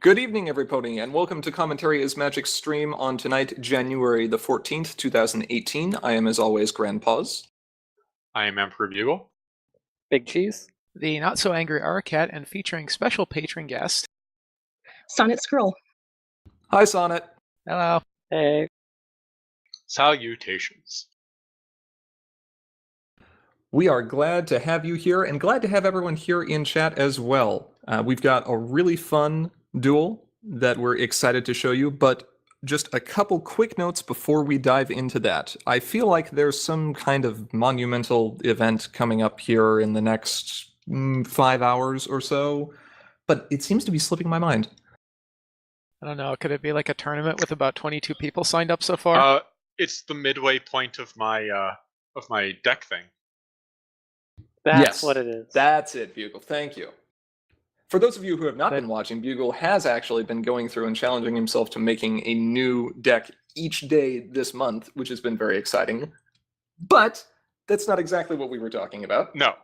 Good evening, everybody, and welcome to Commentary is Magic stream on tonight, January the 14th, 2018. I am, as always, Grandpaws. I am Emperor Bugle. Big Cheese. The Not So Angry Aracat, and featuring special patron guest, SonnetScroll. Hi, Sonnet. Hello. Hey. Salutations. We are glad to have you here, and glad to have everyone here in chat as well. We've got a really fun duel that we're excited to show you, but just a couple quick notes before we dive into that. I feel like there's some kind of monumental event coming up here in the next 5 hours or so, but it seems to be slipping my mind. I don't know, could it be like a tournament with about 22 people signed up so far? It's the midway point of my deck thing. That's what it is. That's it, Bugle. Thank you. For those of you who have not been watching, Bugle has actually been going through and challenging himself to making a new deck each day this month, which has been very exciting. But that's not exactly what we were talking about. No.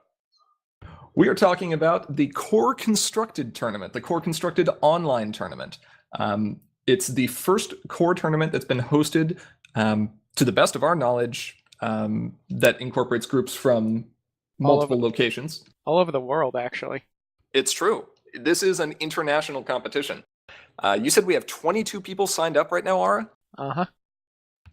We are talking about the Core Constructed tournament, the Core Constructed online tournament. It's the first Core tournament that's been hosted, to the best of our knowledge, that incorporates groups from multiple locations. All over the world, actually. It's true. This is an international competition. You said we have 22 people signed up right now, Ara? Uh-huh.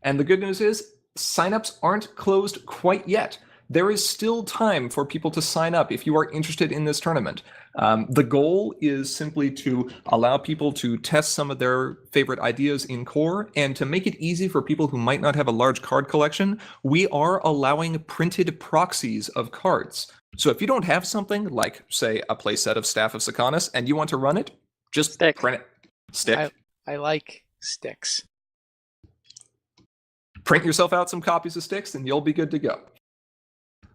And the good news is, signups aren't closed quite yet. There is still time for people to sign up if you are interested in this tournament. The goal is simply to allow people to test some of their favorite ideas in Core, and to make it easy for people who might not have a large card collection, we are allowing printed proxies of cards. So if you don't have something like, say, a playset of Staff of Sakanis and you want to run it, just print it. Stick. I like sticks. Print yourself out some copies of sticks and you'll be good to go.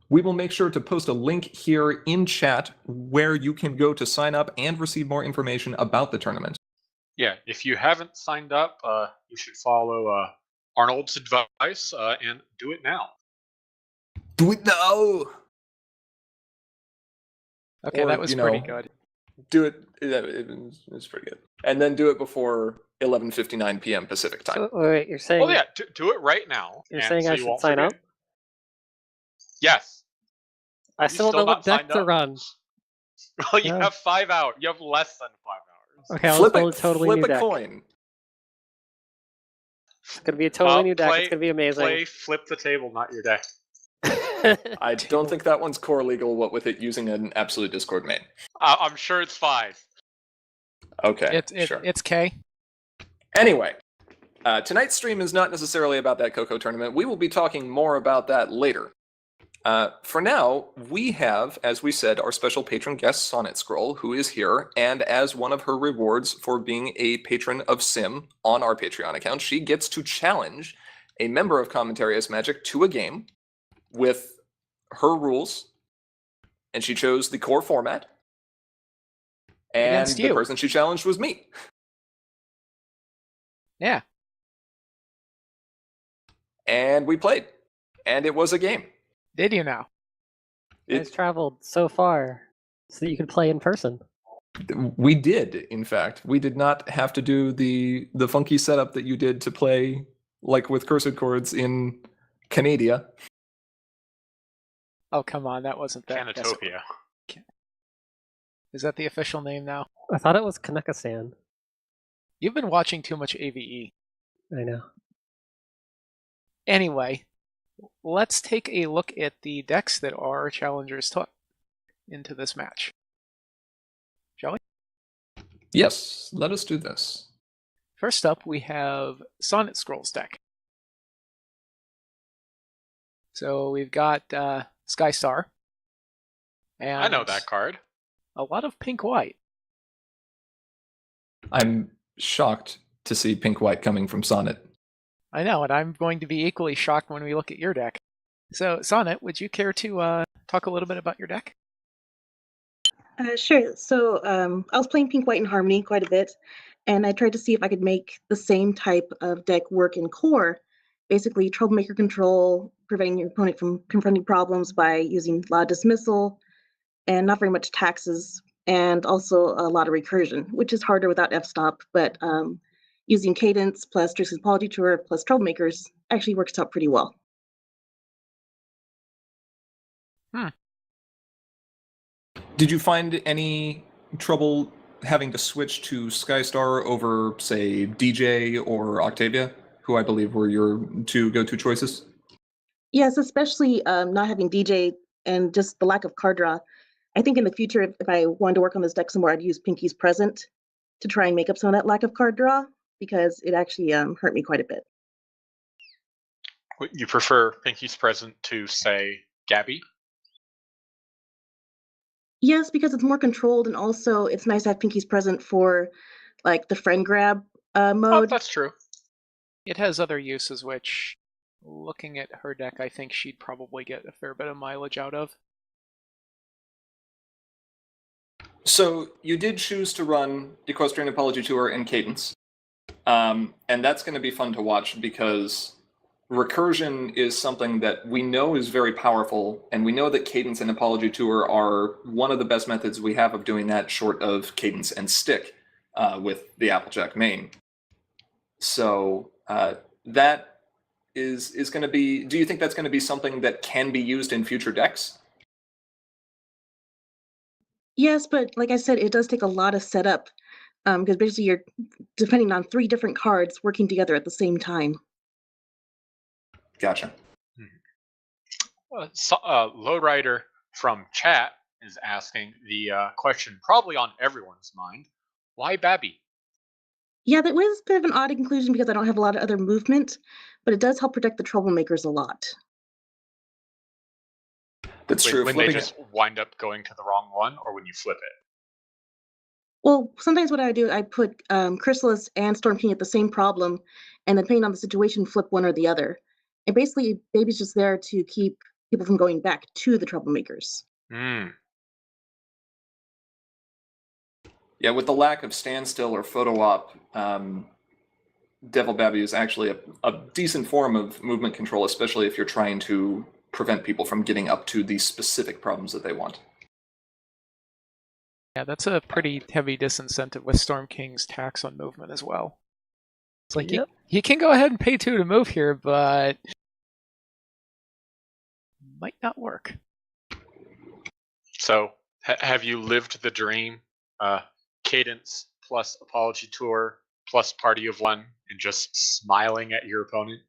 We will make sure to post a link here in chat where you can go to sign up and receive more information about the tournament. Yeah, if you haven't signed up, you should follow Arnold's advice and do it now. Do it now! Okay, that was pretty good. Do it, it's pretty good. And then do it before 11:59 p.m. Pacific time. Wait, you're saying... Oh yeah, do it right now. You're saying I should sign up? Yes. I still don't know what deck to run. Well, you have 5 hours. You have less than 5 hours. Okay, I'll build a totally new deck. Flip a coin. It's going to be a totally new deck. It's going to be amazing. Flip the table, not your deck. I don't think that one's core legal, what with it using an Absolute Discord main. I'm sure it's 5. Okay, sure. It's K. Anyway, tonight's stream is not necessarily about that Coco tournament. We will be talking more about that later. For now, we have, as we said, our special patron guest, SonnetScroll, who is here, and as one of her rewards for being a patron of Sim on our Patreon account, she gets to challenge a member of Commentary is Magic to a game with her rules, and she chose the Core format, and the person she challenged was me. Yeah. And we played, and it was a game. Did you now? It's traveled so far so that you could play in person. We did, in fact. We did not have to do the funky setup that you did to play, like with Cursed Chords in Canada. Oh, come on, that wasn't that. Canatopia. Is that the official name now? I thought it was Kanekistan. You've been watching too much AVE. I know. Anyway, let's take a look at the decks that our challengers took into this match. Shall we? Yes, let us do this. First up, we have SonnetScroll's deck. So we've got Skystar. And I know that card. A lot of pink-white. I'm shocked to see pink-white coming from Sonnet. I know, and I'm going to be equally shocked when we look at your deck. So, Sonnet, would you care to talk a little bit about your deck? Sure. So I was playing Pink, White, and Harmony quite a bit, and I tried to see if I could make the same type of deck work in Core. Basically, troublemaker control, preventing your opponent from confronting problems by using a lot of dismissal, and not very much taxes and also a lot of recursion, which is harder without f-stop, but using Cadence plus Trixie's Apology Tour plus Troublemakers actually works out pretty well. Did you find any trouble having to switch to Skystar over, say, DJ or Octavia, who I believe were your two go-to choices? Yes, especially not having DJ and just the lack of card draw. I think in the future, if I wanted to work on this deck some more, I'd use Pinky's Present to try and make up some of that lack of card draw, because it actually hurt me quite a bit. Would you prefer Pinky's Present to, say, Gabby? Yes, because it's more controlled, and also it's nice to have Pinky's Present for like the friend grab Oh, mode. that's true. It has other uses, which, looking at her deck, I think she'd probably get a fair bit of mileage out of. So you did choose to run Equestrian Apology Tour and Cadence, and that's going to be fun to watch because recursion is something that we know is very powerful, and we know that Cadence and Apology Tour are one of the best methods we have of doing that, short of Cadence and Stick with the Applejack main. So that is going to be... Do you think that's going to be something that can be used in future decks? Yes, but like I said, it does take a lot of setup, because basically you're depending on 3 different cards working together at the same time. Gotcha. Lowrider from chat is asking the question probably on everyone's mind. Why Babby? Yeah, that was a bit of an odd conclusion because I don't have a lot of other movement, but it does help protect the Troublemakers a lot. That's true. When they just wind up going to the wrong one, or when you flip it? Well, sometimes what I do, I put Chrysalis and Storm King at the same problem, and then depending on the situation, flip one or the other. And basically, Baby's just there to keep people from going back to the Troublemakers. Yeah, with the lack of standstill or photo op, Devil Babby is actually a decent form of movement control, especially if you're trying to prevent people from getting up to the specific problems that they want. Yeah, that's a pretty heavy disincentive with Storm King's tax on movement as well. It's like, Yep. he can go ahead and pay 2 to move here, but might not work. So, have you lived the dream? Cadence plus Apology Tour plus Party of One, and just smiling at your opponent?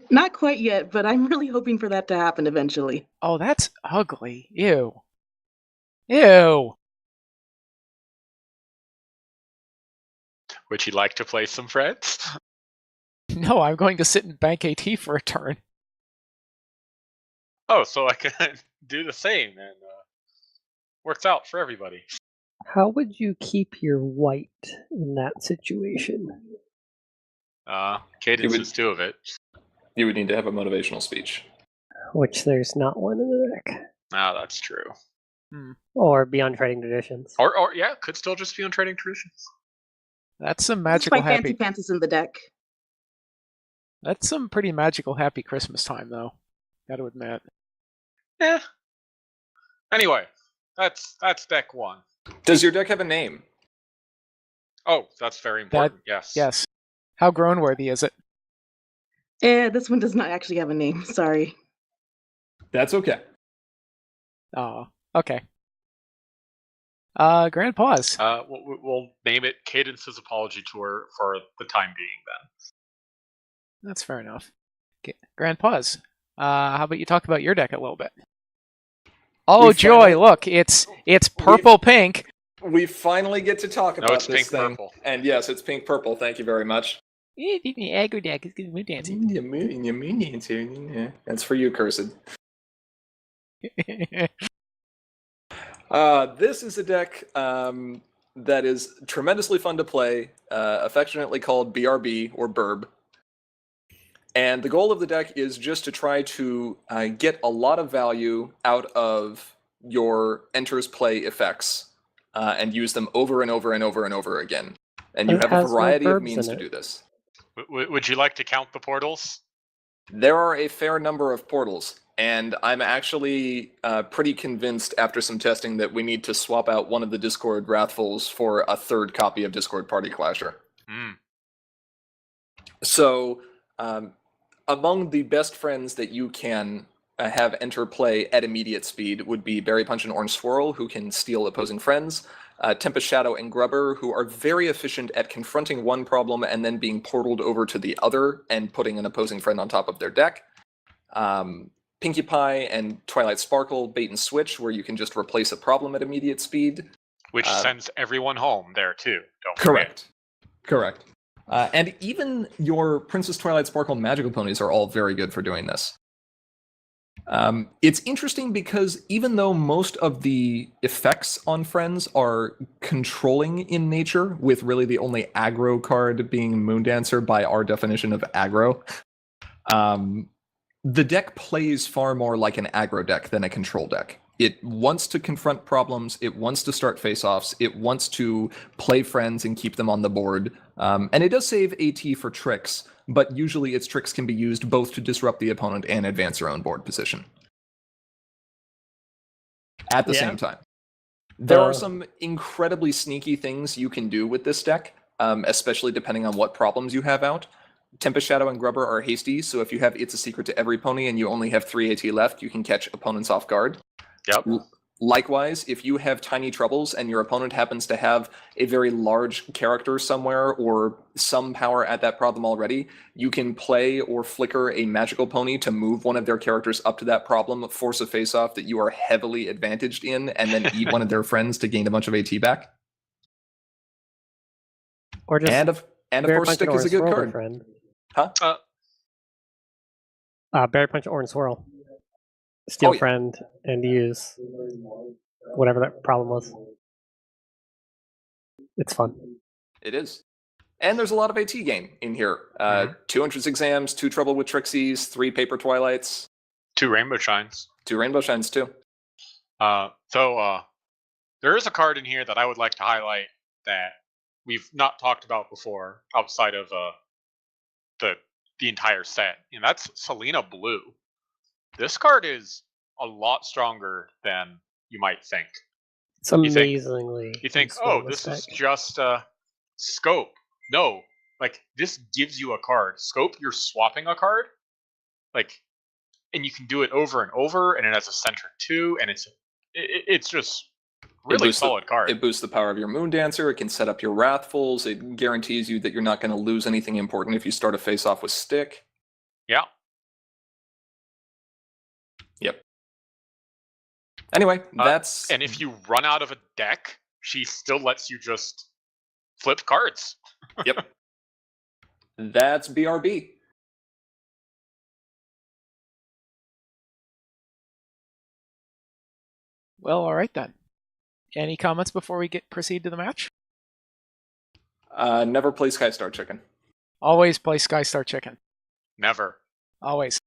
Not quite yet, but I'm really hoping for that to happen eventually. Oh, that's ugly. Ew. Ew. Would you like to play some friends? No, I'm going to sit and bank AT for a turn. Oh, so I can do the same, and works out for everybody. How would you keep your white in that situation? Cadence would- is 2 of it. You would need to have a motivational speech. Which there's not one in the deck. Ah, that's true. Or Beyond Trading Traditions. Or yeah, could still just be on Trading Traditions. That's some This is magical my Fancy happy. Pants's in the deck. That's some pretty magical happy Christmas time, though. Gotta admit. Yeah. Anyway, that's deck 1. Does your deck have a name? Oh, that's very important. Yes. Yes. How grown worthy is it? This one does not actually have a name. Sorry. That's okay. Oh, okay. Grand pause. We'll name it Cadence's Apology Tour for the time being. Then. That's fair enough. Okay. Grand pause. How about you talk about your deck a little bit? Oh, joy! Look, it's purple pink. We finally get to talk about it's this pink thing. purple. And yes, it's pink purple. Thank you very much. Aggro deck is good mood dancing. That's for you, Cursed. This is a deck that is tremendously fun to play, affectionately called BRB, or Burb. And the goal of the deck is just to try to get a lot of value out of your enters play effects and use them over and over and over and over again. And you It have a has no variety of Burbs means in to it. do this. Would you like to count the portals? There are a fair number of portals. And I'm actually pretty convinced after some testing that we need to swap out one of the Discord Wrathfuls for a third copy of Discord Party Clasher. So, among the best friends that you can have enter play at immediate speed would be Berry Punch and Orange Swirl, who can steal opposing friends, Tempest Shadow and Grubber, who are very efficient at confronting one problem and then being portaled over to the other and putting an opposing friend on top of their deck. Pinkie Pie and Twilight Sparkle bait and switch, where you can just replace a problem at immediate speed. Which sends everyone home there too. Don't Correct. Correct. And even your Princess Twilight Sparkle magical ponies are all very good for doing this. It's interesting because even though most of the effects on friends are controlling in nature, with really the only aggro card being Moondancer by our definition of aggro, the deck plays far more like an aggro deck than a control deck. It wants to confront problems, it wants to start face-offs, it wants to play friends and keep them on the board, and it does save AT for tricks, but usually its tricks can be used both to disrupt the opponent and advance your own board position. At the same time. There are some incredibly sneaky things you can do with this deck, especially depending on what problems you have out. Tempest Shadow and Grubber are hasty, so if you have It's a Secret to Every Pony and you only have 3 AT left, you can catch opponents off guard. Yep. Likewise, if you have Tiny Troubles and your opponent happens to have a very large character somewhere or some power at that problem already, you can play or flicker a magical pony to move one of their characters up to that problem, force a face-off that you are heavily advantaged in, and then eat one of their friends to gain a bunch of AT back. Or just And of course, Stick is a good card. Friend. Huh? Berry Punch, Orange Swirl. Steal yeah. friend and use whatever that problem was. It's fun. It is. And there's a lot of AT game in here. 200 exams, 2 Trouble with Trixies, 3 Paper Twilights. 2 Rainbow Shines. 2 Rainbow Shines, too. So there is a card in here that I would like to highlight that we've not talked about before outside of the entire set, and that's Selena Blue. This card is a lot stronger than you might think. It's amazingly. You think oh, this is just scope. No, like this gives you a card. Scope, you're swapping a card, like, and you can do it over and over, and it has a center too, and it's just really solid card. It boosts the power of your Moondancer. It can set up your Wrathfuls. It guarantees you that you're not going to lose anything important if you start a face-off with Stick. Yeah. Yep. Anyway, that's... And if you run out of a deck, she still lets you just flip cards. Yep. That's BRB. Well, all right then. Any comments before we proceed to the match? Never play Skystar Chicken. Always play Skystar Chicken. Never. Always.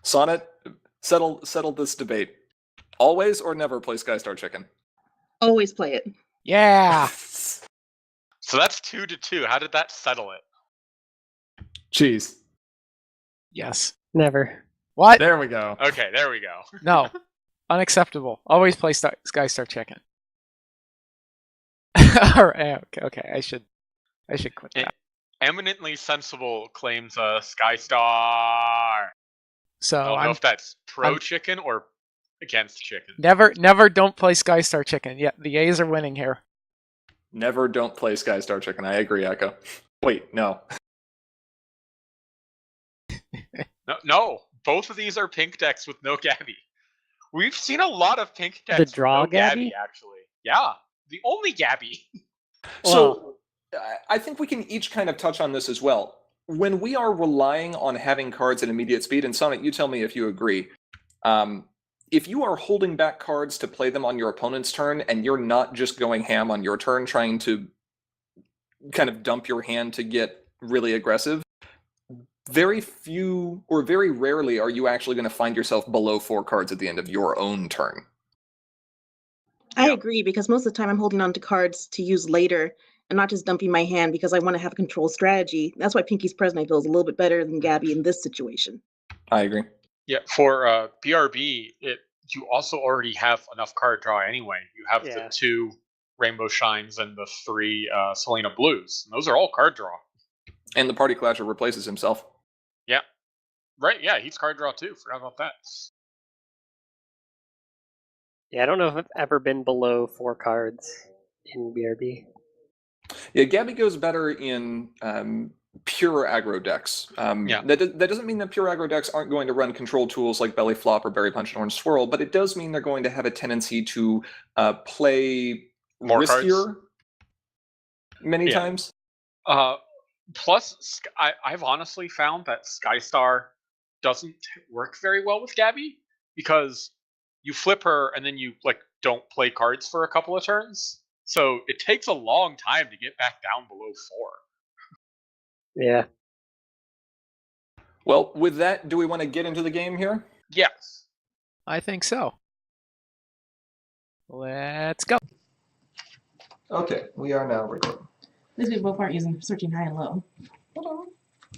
Sonnet, settle this debate. Always or never play Skystar Chicken? Always play it. Yeah. So that's 2-2. How did that settle it? Jeez. Yes. Never. What? There we go. Okay, there we go. No. Unacceptable. Always play Skystar Chicken. All right. Okay. I should quit that. Eminently sensible claims Skystar. So I don't know if that's pro chicken or against chicken. Never don't play Skystar Chicken. Yeah, the A's are winning here. Never don't play Skystar Chicken. I agree, Echo. Wait, no. No. Both of these are pink decks with no Gabby. We've seen a lot of pink decks The draw with no Gabby, actually. Yeah, the only Gabby. So, I think we can each kind of touch on this as well. When we are relying on having cards at immediate speed, and Sonnet, you tell me if you agree, if you are holding back cards to play them on your opponent's turn, and you're not just going ham on your turn, trying to kind of dump your hand to get really aggressive, very few, or very rarely, are you actually going to find yourself below 4 cards at the end of your own turn. I agree, because most of the time I'm holding on to cards to use later and not just dumping my hand because I want to have a control strategy. That's why Pinky's Present I feel is a little bit better than Gabby in this situation. I agree. Yeah, for BRB, you also already have enough card draw anyway. You have Yeah. the 2 Rainbow Shines and the 3 Selena Blues. And those are all card draw. And the Party Clasher replaces himself. Yeah. Right, yeah, he's card draw too. Forgot about that. Yeah, I don't know if I've ever been below 4 cards in BRB. Yeah, Gabby goes better in pure aggro decks. Yeah. That doesn't mean that pure aggro decks aren't going to run control tools like Belly Flop or Berry Punch and Orange Swirl, but it does mean they're going to have a tendency to play More riskier cards. many times. Plus, I've honestly found that Skystar doesn't work very well with Gabby because you flip her and then you don't play cards for a couple of turns. So it takes a long time to get back down below 4. Yeah. Well, with that, do we want to get into the game here? Yes. I think so. Let's go. Okay, we are now recording. These people aren't using searching high and low. Hold on.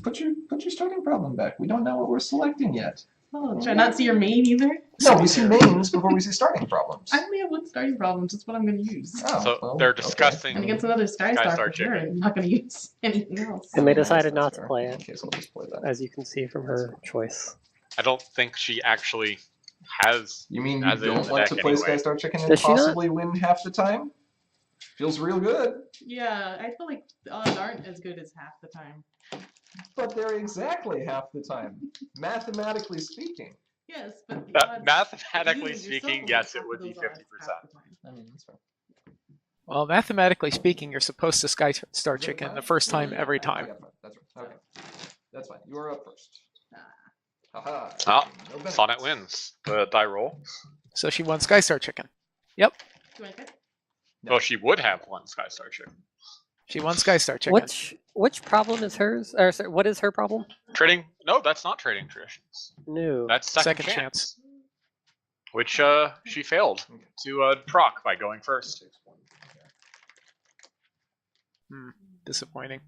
Put your starting problem back. We don't know what we're selecting yet. Oh, should I not see your main either? No, we see names before we see starting problems. I only have one starting problem. That's what I'm going to use. Oh, So well, they're okay. discussing. And against another Skystar Skystar for sure. chicken. I'm not going to use anything else. And they Yes, decided that's not to fair. play it, Okay, so I'll just play that. as you can see from her choice. I don't think she actually has. You mean As you in don't the like deck to play anyway. Skystar Chicken and Does she not? possibly win half the time? Feels real good. Yeah, I feel like the odds aren't as good as half the time. But they're exactly half the time, mathematically speaking. Yes, but the Ma- odds mathematically using yourself speaking, will yes, make it would both be of those odds 50%. half the time. I mean, that's fair. Well, mathematically speaking, you're supposed to Skystar Chicken the first time every time. That's right. Okay. That's fine. You are up first. Haha. Oh, No benefits. Sonnet wins the die roll. So she won Skystar Chicken. Yep, Do you want to go? Well, she would have won Skystar Chicken. she won Skystar Chicken. Which problem is hers? Or sorry, what is her problem? Trading? No, that's not trading traditions. No. That's Second second chance. chance. Which she failed to proc by going first. Disappointing.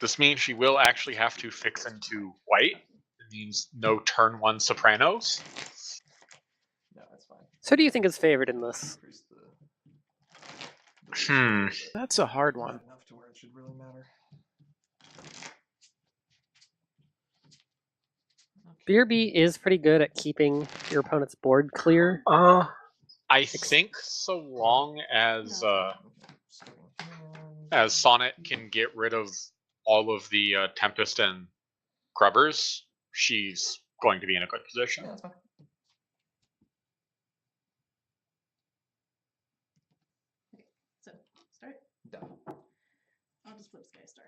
This means she will actually have to fix into white. It means no turn 1 Sopranos. No, that's fine. So who do you think is favored in this? Increase the That's a hard one. enough to where it should really matter. BRB is pretty good at keeping your opponent's board clear. I think so long as Sonnet can get rid of all of the Tempest and Grubbers, she's going to be in a good position. Yeah, that's fine. So, start. Done. I'll just flip Skystar.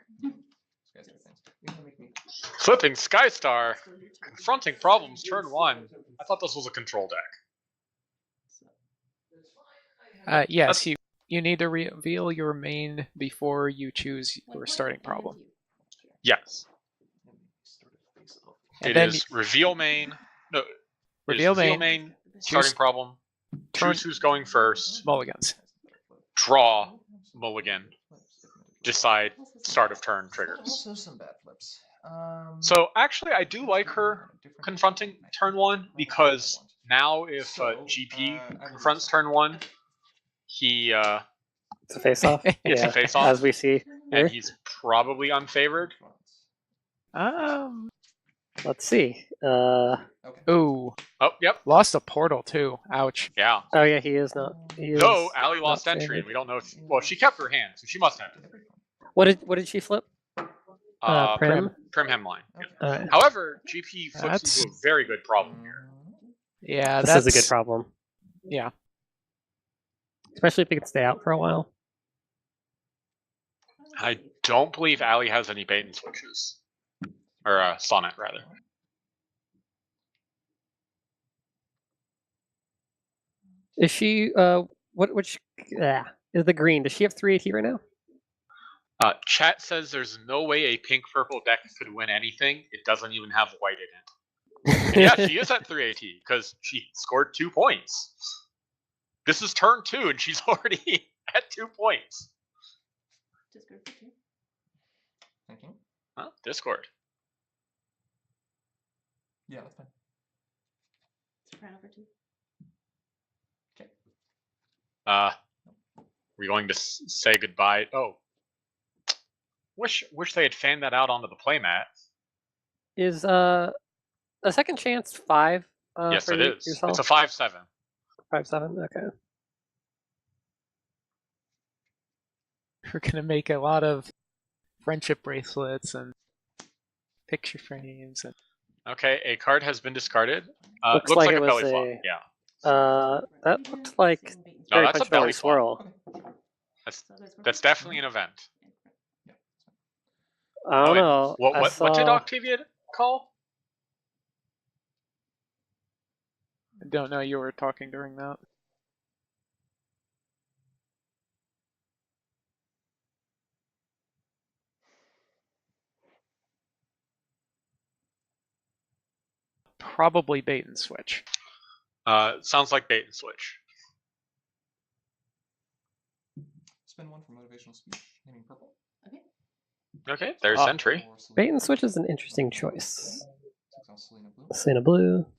Skystar, thanks. You're gonna make me- Flipping Skystar, confronting problems turn 1. I thought this was a control deck. Yes, you need to reveal your main before you choose your starting problem. Yes. And It then is reveal main. No. it is Reveal main, starting choose- problem. turn- Choose who's going first. mulligans. Draw mulligan. Decide start of turn triggers. Also some bad flips. So actually, I do like her confronting turn 1 because now if GP confronts turn 1, he It's a face-off. It's a Yeah, face-off. as we see here. and he's probably unfavored. Let's see. Ooh, Oh, yep, lost a portal too. Ouch. yeah. Oh yeah, he is not. He is Though Allie lost not entry, favored. and we don't know if she kept her hand, so she must have. What did she flip? Prim. Prim hemline. Uh, However, GP flips That's- into a very good problem here. Yeah, this that's is a good problem, Yeah, especially if it can stay out for a while. I don't believe Allie has any bait and switches, or Sonnet rather. Is she? Which? Is the green? Does she have 3 AT right now? Chat says there's no way a pink-purple deck could win anything. It doesn't even have white in it. And yeah, she is at 3 AT because she scored 2 points. This is turn 2, and she's already at 2 points. Discord for 2. Thank you. Discord. Yeah, that's fine. Soprano for 2. Okay. We're going to say goodbye. Oh, wish they had fanned that out onto the playmat. Is a second chance 5? Yes, for it is. yourself? It's a 5/7. 5/7. Okay. We're gonna make a lot of friendship bracelets and picture frames and Okay, a card has been discarded. Looks Looks like like it a was belly flop. a- Yeah. That looked like No, Jerry that's a Punch Belly belly flop. Swirl. That's definitely an event. I don't wait, know. What did Octavia call? I don't know. You were talking during that. Probably bait and switch. Sounds like bait and switch. Spend 1 for motivational speech, naming purple. Okay, there's Ah. entry. Bait and switch is an interesting choice. Selena Blue. Selena Blue.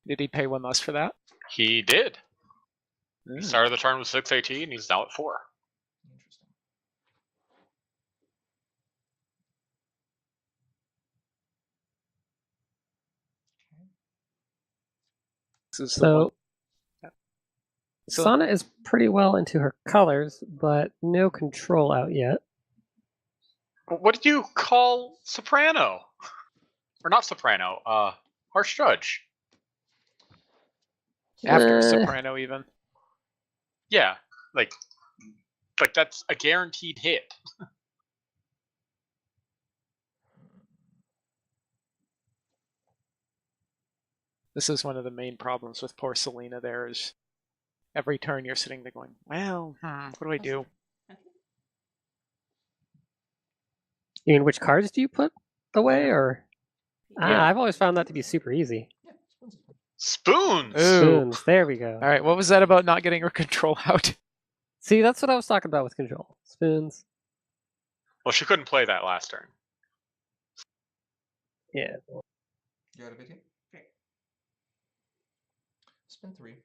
Did he pay 1 less for that? He did. He Mm. started the turn with 6 AT and he's now at 4. Interesting. This is the So one- So- Sonnet is pretty well into her colors, but no control out yet. What did you call Soprano? Or not Soprano, Harsh Judge. after Eh, soprano even. Yeah, like that's a guaranteed hit. This is one of the main problems with poor Selena. There is every turn you're sitting there going, well, what do I do? You mean which cards do you put away, or? Yeah. I've always found that to be super easy. Yeah, spoons is fine. Spoons. Ooh. Spoons. There we go. All right, what was that about not getting her control out? See, that's what I was talking about with control. Spoons. Well, she couldn't play that last turn. Yeah. You're out of AT? Great. Spend 3.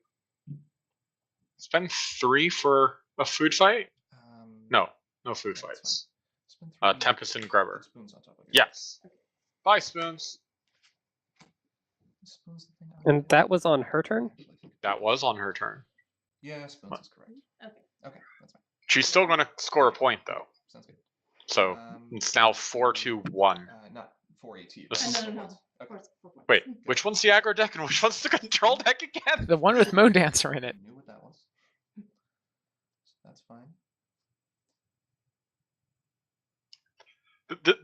Spend 3 for a food fight? No food Yeah, that's fights. Spend 3. Tempest and Put Grubber. spoons on top of your Yes. Bye, Spoons. Spoons the thing I And that was on her turn? That was on her turn. Yeah, spoons What? is correct. Okay. Okay, that's fine. She's still going to score a point, though. Sounds good. So it's now 4-1. Not 4 AT. This but is- four No. points. Okay. 4 points. Wait, which one's the aggro deck and which one's the control deck again? The one with Moon Dancer in it. I knew what that was. So that's fine.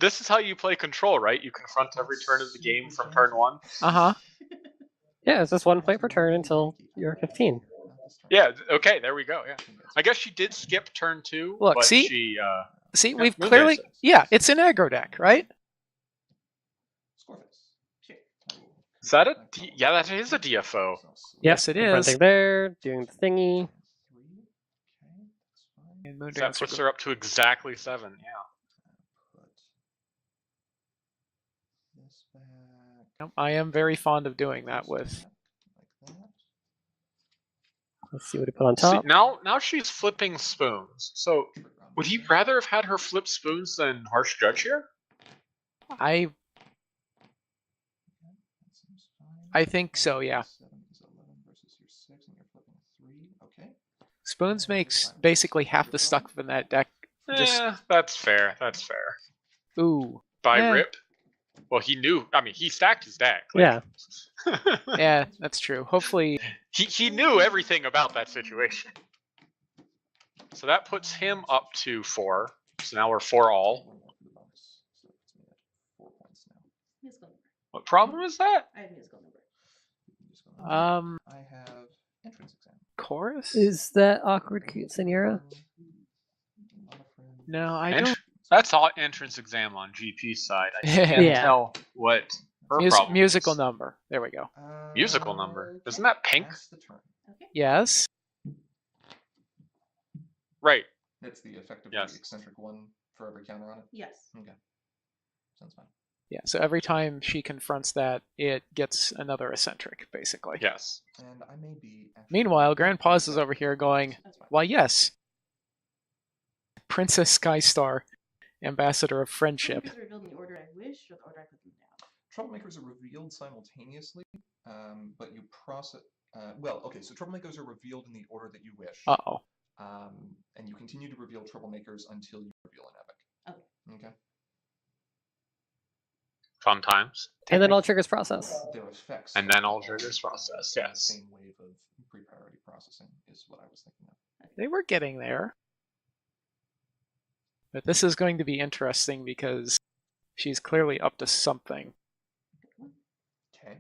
This is how you play control, right? You confront every turn of the game from turn 1. Uh-huh. Yeah, it's just 1 play per turn until you're 15. Yeah, okay, there we go. Yeah, I guess she did skip turn 2. Look, but see? she See, Yeah, we've Moon clearly... Dancer. Yeah, it's an aggro deck, right? Score face. Sure. is that yeah, that is a DFO. Yes, it Confronting is. there, doing the thingy. And Moon That Dancer puts her up to exactly 7. Yeah. Put this back. Yep, I am very fond of doing that with... Like that. Let's see what he put on See, top. now she's flipping spoons. So would he rather have had her flip spoons than Harsh Judge here? I That seems fine. I think so, yeah. 7 is 11 versus your 6, and you're flipping 3. Okay. Spoons makes basically half the stuff in that deck. Just That's fair. That's fair. ooh. By Eh. rip. Well, he knew. I mean, he stacked his deck. Yeah. Yeah, that's true. Hopefully, he knew everything about that situation. So that puts him up to 4. So now we're 4 all. One more for the bonus. So it puts me at 4 points now. Musical number. What problem is that? I have musical number. Musical number. I have entrance exam. chorus? Is that awkward cute Senora? No, I Ent- don't. That's all entrance exam on GP's side. I Yeah. can't Yeah. tell what her problem Musical is. number. There we go. Musical number. Isn't that pink? Pass the turn. Okay. Yes. Right. It's the effectively Yes. eccentric one for every counter on it. Yes. Okay. Sounds fine. Yeah, so every time she confronts that, it gets another eccentric, basically. Yes. And I may be actually- Meanwhile, Grandpa's is over here going, That's fine. why yes, Princess Skystar, Ambassador of Friendship. Troublemakers are revealed in the order I wish or the order I put them down. Troublemakers are revealed simultaneously, but you process. Well, okay, so troublemakers are revealed in the order that you wish. Uh-oh. And you continue to reveal troublemakers until you reveal an epic. Okay. Fun times. And then all triggers process. Their effects. And then all triggers process, The yes. same wave of pre-priority processing is what I was thinking of. They were getting there. But this is going to be interesting because she's clearly up to something. Okay.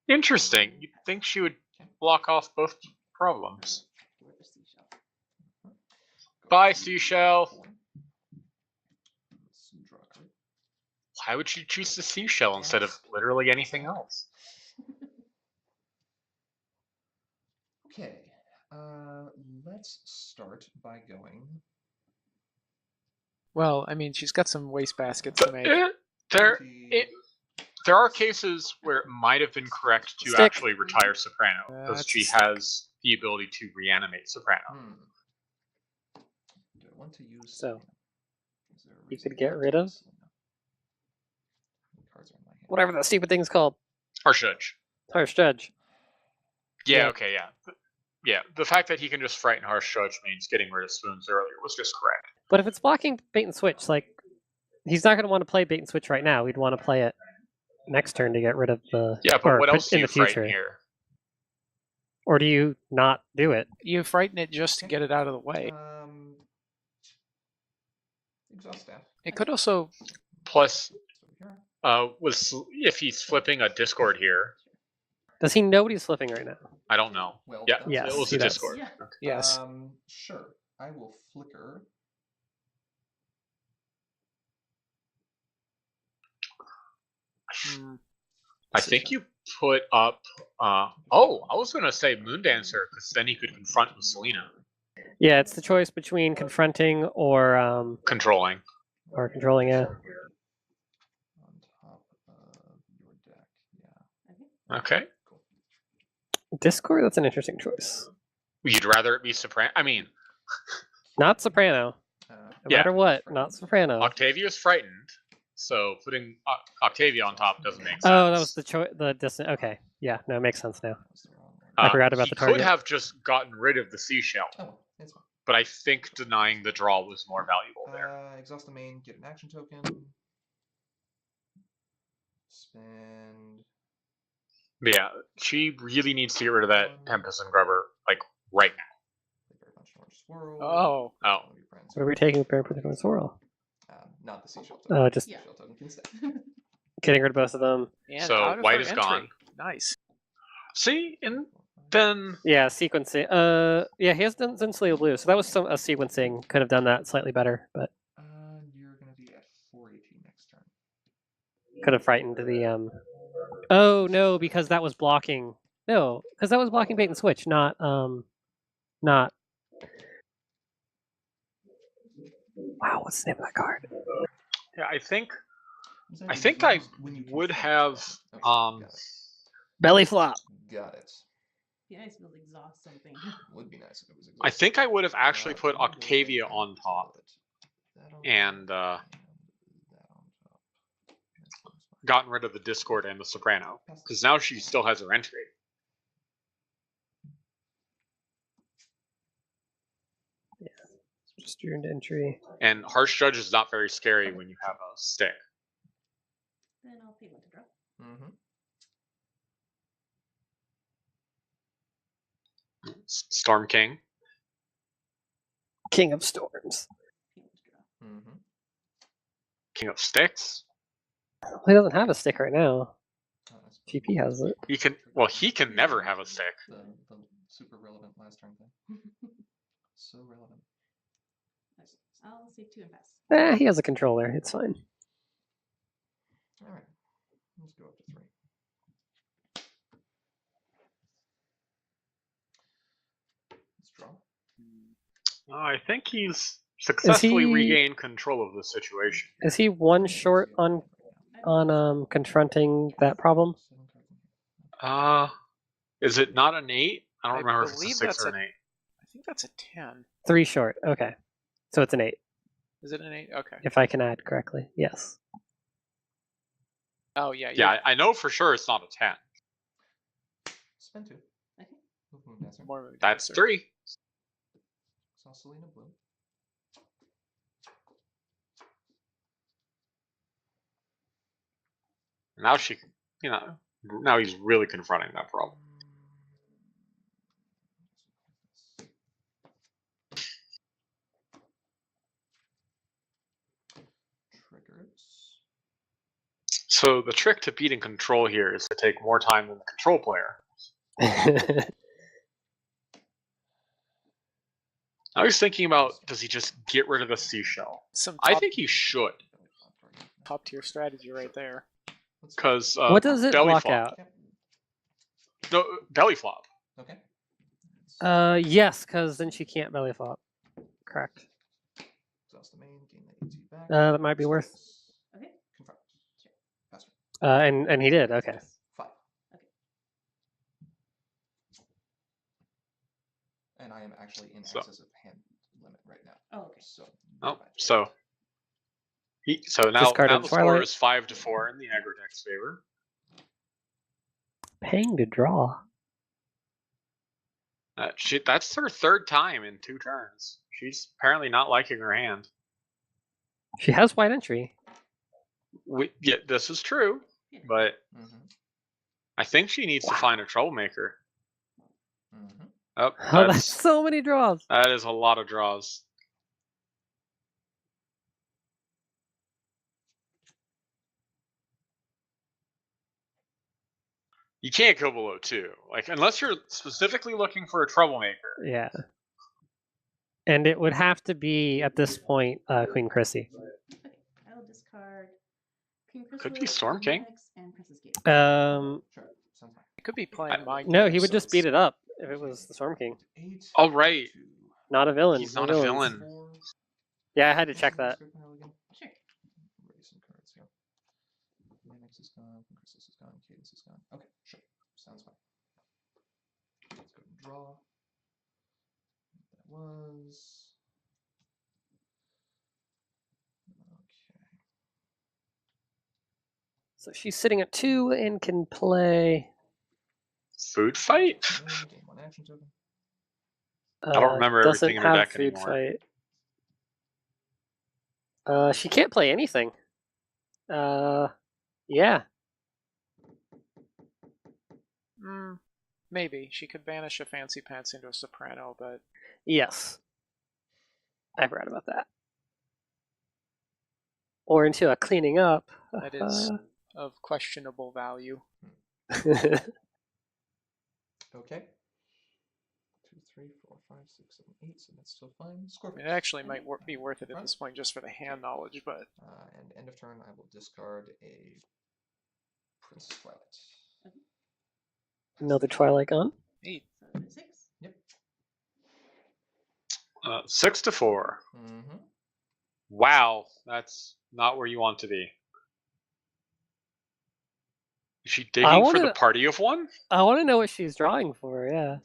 Interesting. You'd think she would block off both problems. Bye, seashell. Let's draw a card. Why would she choose the seashell instead of literally anything else? Okay. Let's start by going. Well, I mean, she's got some wastebaskets to make. There are cases where it might have been correct to Stick. actually retire Soprano, because That's she a stick. has the ability to reanimate Soprano. Do I want to use? So, Is there a you reason could get not rid to of use Selena? How many cards are in my hand? whatever that stupid thing's called. Harsh Judge. Harsh Judge. Yeah, Yeah. okay, yeah. Yeah, the fact that he can just frighten Harsh Judge means getting rid of Spoons earlier was just correct. But if it's blocking bait and switch, like, he's not going to want to play bait and switch right now. He'd want to play it next turn to get rid of the. Yeah, but or what else do in you the future. frighten here? Or do you not do it? You frighten it just to get it out of the way. Exhaust staff. It could also... Plus, Over here. if he's flipping a Discord here, Does he know what he's flipping right now? I don't know. Well, Yeah, that's- Yes, it was he a does. Discord. Yeah. Yes. Sure. I will flicker. I think you put up. I was gonna say Moondancer, because then he could confront with Selena. Yeah, it's the choice between confronting or Controlling. controlling. Yeah. On top of your deck. Yeah. Okay. Cool. Discord. That's an interesting choice. You'd rather it be Soprano? I mean, Not Soprano. No Yeah. matter what, not Soprano. Octavia's frightened, so putting Octavia on top doesn't make sense. Oh, that was the choice. The distant. Okay. Yeah. No, it makes sense now. That was the wrong one. I forgot about he the target. could have just gotten rid of the seashell, Oh, well, it's fine. but I think denying the draw was more valuable there. Exhaust the main, get an action token. Spend. But yeah, she really needs to get rid of that Tempest and Grubber, like, right now. Play Bear Punch Orange Swirl. Oh. Oh. One of your friends. What are we taking with Bear Particular Swirl? Not the seashell token. Oh, just Yeah. Seashell token can stay. getting rid of both of them. And So, out of white her is entry. gone. Nice. See, and then Yeah, sequencing. Yeah, he has done Zinsleo Blue, so that was a sequencing. Could have done that slightly better, but You're gonna be at 418 next turn. could have frightened the. Oh no, because that was blocking. No, because that was blocking bait and switch, not. Wow, what's the name of that card? yeah, I think Is that I just think I when you would confront have it? Okay, um got it. Belly flop. Got it. Be nice if it was exhaust something. Would be nice if it was. I think I would have actually put I'm gonna go Octavia ahead on top that on and top, that on top. That's fine. gotten rid of the Discord and the Soprano, because now she still has her entry. Just your entry. And Harsh Judge is not very scary when you have a stick. Then I'll pay one to draw. Mm-hmm. Storm King. King of Storms. Pay one to draw. Mm-hmm. King of Sticks. Well, he doesn't have a stick right now. Oh, that's GP has it. He can never have a stick. the super relevant last turn thing. So relevant. Nice. I'll save 2 and pass. He has a controller. It's fine. All right. Let's go up to 3. Let's draw. I think he's successfully he- regained control of the situation. Is he one short on on confronting that problem? Is it not an 8? I don't I remember if it's a believe 6 that's or an 8. I think that's a 10. 3 short. Okay. So it's an 8, Is it an 8? Okay. if I can add correctly. Yes. Oh, yeah. Yeah, I know for sure it's not a 10. Spend 2. Okay. Move dancer. More moving That's dancer. 3. Saw Selena Blue. Now she, now he's really confronting that problem. Triggers. So the trick to beating control here is to take more time than the control player. I was thinking about, does he just get rid of the seashell? Some I top, think he should, top tier strategy right there. because What does it belly block flop. out? No, belly flop. Okay. Yes, because then she can't belly flop. Correct. Exhaust the main, gain the AT back. That might be worth. Okay. Confront. Faster. And he did. Okay. 5. Okay. And I am actually in So- excess of hand limit right now. Oh, okay. So. Oh, so now Discarded the score Twilight. is 5-4 in the aggro deck's favor. Paying to draw. That's her 3rd time in 2 turns. She's apparently not liking her hand. She has white entry. Yeah, this is true, but Mm-hmm. I think she needs to find a troublemaker. Mm-hmm. Oh, Oh, that's so many draws. that is a lot of draws. You can't go below 2, like unless you're specifically looking for a troublemaker. Yeah. And it would have to be at this point Queen Chrissy. Okay. I will discard King Could be Chrysalis, Storm King. Onyx, and Princess Gate. Sure. Sounds fine. It could be playing Mind No, Games, he would so just beat it's- it up if it was the Storm King. 8. Oh, right. 2. Not a villain. He's No not a villains. villain. 4. Yeah, I had to check that. Sure. Raise some cards here. Manix is gone. Chrysalis is gone. Cadence is gone. Okay, sure. Sounds fine. Let's go and draw. That was. Okay. So she's sitting at 2 and can play. Food fight? Gain 1 action token. I don't remember doesn't everything in her have deck food anymore. fight. She can't play anything. Yeah. Maybe. She could banish a Fancy Pants into a Soprano, but Yes. I forgot about that. Or into a cleaning up. that is of questionable value. Okay. 2, 3, 4, 5, 6, 7, 8. So that's still fine. I Scorpion. mean, it actually might be worth it at this point just for the hand knowledge, but And end of turn, I will discard a Princess Twilight. Another Twilight gone. 8. So 6. Yep. 6-4. Mm-hmm. Wow, that's not where you want to be. Is she digging for the wanted- party of 1? I want to know what she's drawing for, yeah.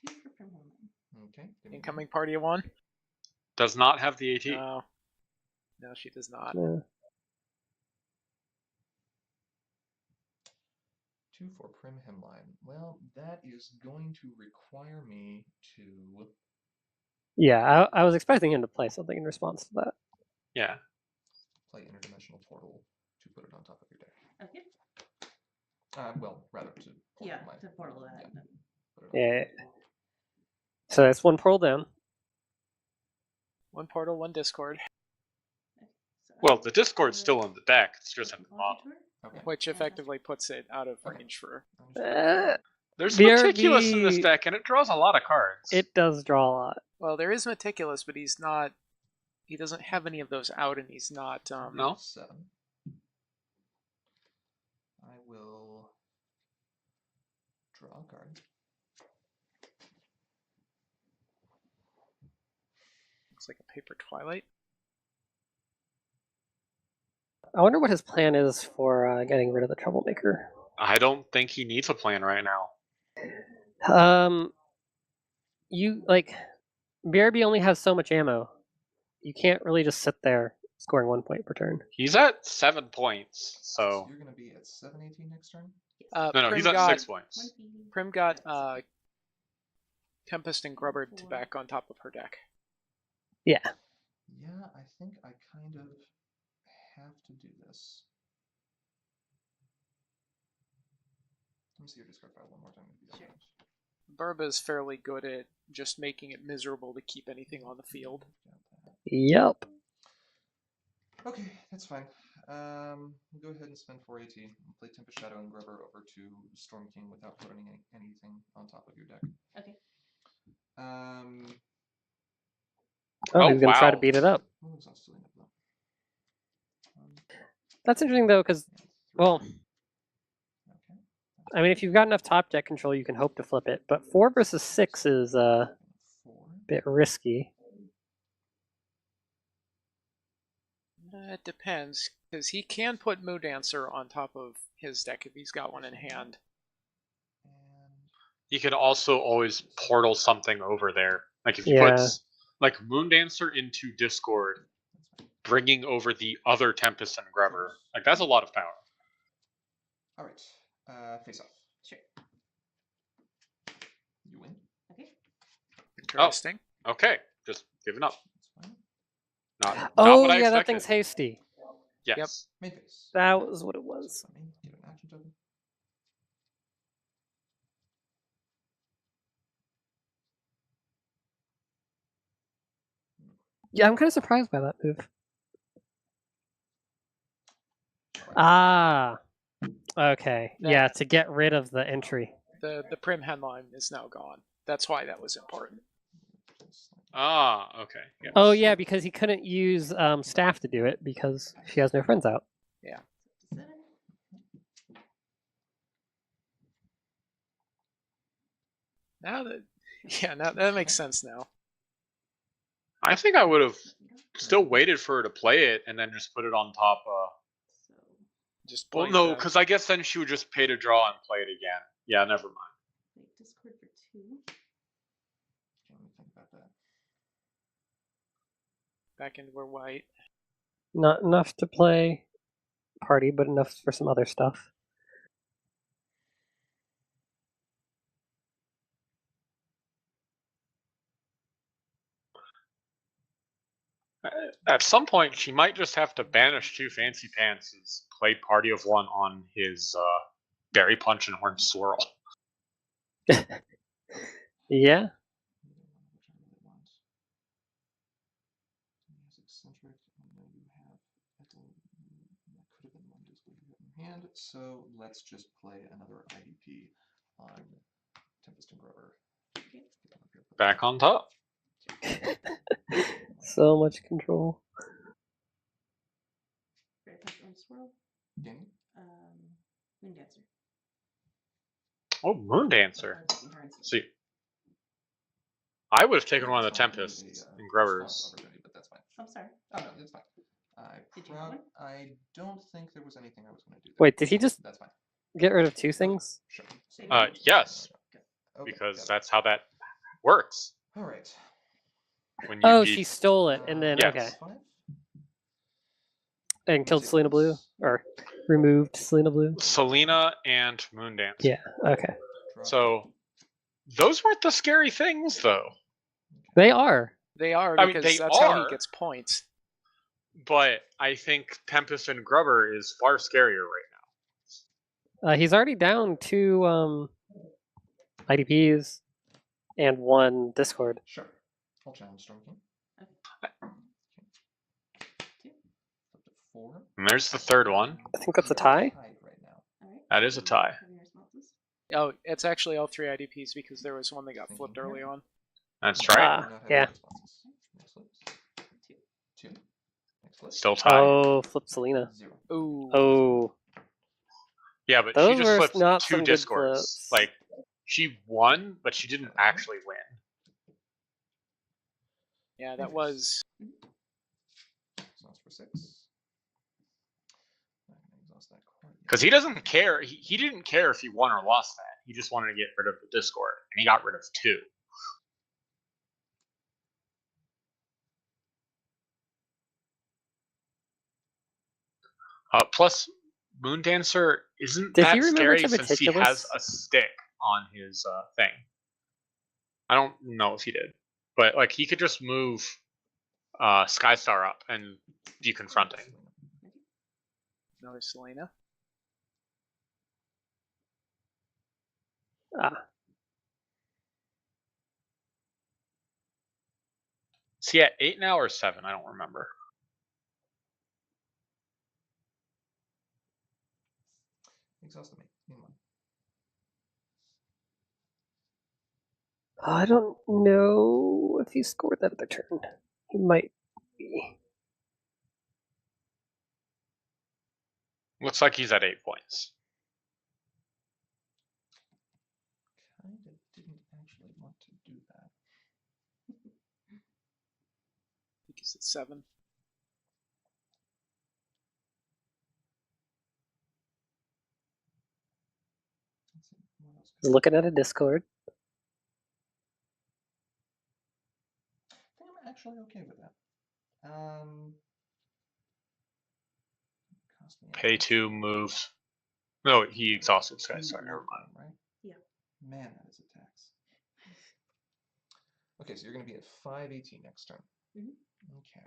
2 for Primholm. Okay. give me Incoming party of 1? Does not have the AT. No. No, she does not. Yeah. 2 for Prim Hemline. Well, that is going to require me to Yeah, I was expecting him to play something in response to that. Yeah. play Interdimensional Portal to put it on top of your deck. Okay. Well, rather to portal Yeah, my, to portal that. yeah, put it on Yeah. top. So that's 1 pearl down. 1 portal, 1 discord, Okay, so Well, the Discord's still in the deck. It's just in the model. Okay. which effectively puts it out of range for. There's BRB Meticulous in this deck, and it draws a lot of cards. It does draw a lot. Well, there is Meticulous, but he's not. He doesn't have any of those out, and he's not. No? 7. I will draw a card. Looks like a Paper Twilight. I wonder what his plan is for getting rid of the troublemaker. I don't think he needs a plan right now. You like BRB only has so much ammo. You can't really just sit there scoring 1 point per turn. He's at 7 points, so you're going to be at 718 next turn? no, Prim he's at got, 6 points. Prim got Tempest and Grubber to back on top of her deck. Yeah. Yeah, I think I kind of have to do this. Let me see your discard file one more time. Burba's fairly good at just making it miserable to keep anything on the field. Yep. Okay, that's fine. Go ahead and spend 4 AT and play Tempest Shadow and Grubber over to Storm King without putting anything on top of your deck. Okay. He's gonna try to wow. beat it up. Moves on Selena Blue. That's interesting though, because well, Okay. I mean, if you've got enough top deck control, you can hope to flip it. But 4 versus 6 is a 4. bit risky. It depends, because he can put Moon Dancer on top of his deck if he's got one in hand. And He could also always portal something over there. Like if he Yeah. puts like Moondancer into Discord, bringing over the other Tempest and Grubber. Like that's a lot of power. all right. Face off. Sure. You win. Okay. Interesting. Okay, just giving up. That's fine. Not Oh what I yeah, that expected. thing's hasty. Yes. Main face. That was what it was. Let me get an action token. Yeah, I'm kind of surprised by that move. Ah. Okay. Yeah, to get rid of the entry. The Prim Henline is now gone. That's why that was important. Ah, okay. Yeah. Oh yeah, because he couldn't use staff to do it because she has no friends out. Now that makes sense now. I think I would have still waited for her to play it and then just put it on top. Just Well, played no, the- because I guess then she would just pay to draw and play it again. Yeah, never mind. Discord for 2. Let me think about that. back into her white. Not enough to play party, but enough for some other stuff. At some point, she might just have to banish 2 Fancy Pants and play Party of 1 on his Berry Punch and Horn Swirl. Yeah. Hand, so let's just play another IDP on Tempest and Grubber. Back on top. So much control. Game. Moon Dancer. Oh, Moondancer. See, I would have taken one of the Tempests and Grubbers. But that's fine. I'm sorry. Oh no, it's fine. Did you have one? I don't think there was anything I was going to do. Wait, did he just That's fine. get rid of 2 things? Sure. Yes, Okay, because got it. that's how that works. All right. When you Oh, need- she stole it and then Yes. okay. 5. And killed Selena Blue or removed Selena Blue. Selena and Moondancer. Yeah. Okay. So those weren't the scary things, though. They are. They are I mean, because they that's how are. he gets points. But I think Tempest and Grubber is far scarier right now. He's already down 2 IDPs and 1 Discord. Sure. I'll challenge Storm King. Okay. Flip to 4. And there's the third one. I think that's a tie. Tied right now. All right. That is a tie. Have your responses? Oh, it's actually all 3 IDPs because there was one that got flipped early on. That's right. Ah, Do not have yeah. any responses. Next flip. 2. Next flip. Still tied. Oh, flip Selena. 0. Ooh. Oh. Yeah, but Those she were just flipped not 2 some good Discords. flips. Like, she won, but she didn't actually win. Yeah, that was. Sounds for 6. Because he doesn't care. He didn't care if he won or lost that. He just wanted to get rid of the Discord, and he got rid of 2. Plus, Moondancer isn't Did that he remember scary to since he has Meticulous? a stick on his thing. I don't know if he did, but like he could just move Skystar up and be confronting. Another Selena. Ah, Is he at 8 now or 7? I don't remember. Exhausted me. Hang on. I don't know if he scored that other turn. He might be. Looks like he's at 8 points. Kind of didn't actually want to do that. I think he's at 7. Let's see, what else could I Looking at a Discord. I think I'm actually okay with that. Cost me Pay 2 moves. No, he exhausted Skystar. Never mind. Right? Yeah. Man, that is a tax. Okay, so you're going to be at 518 next turn. Okay.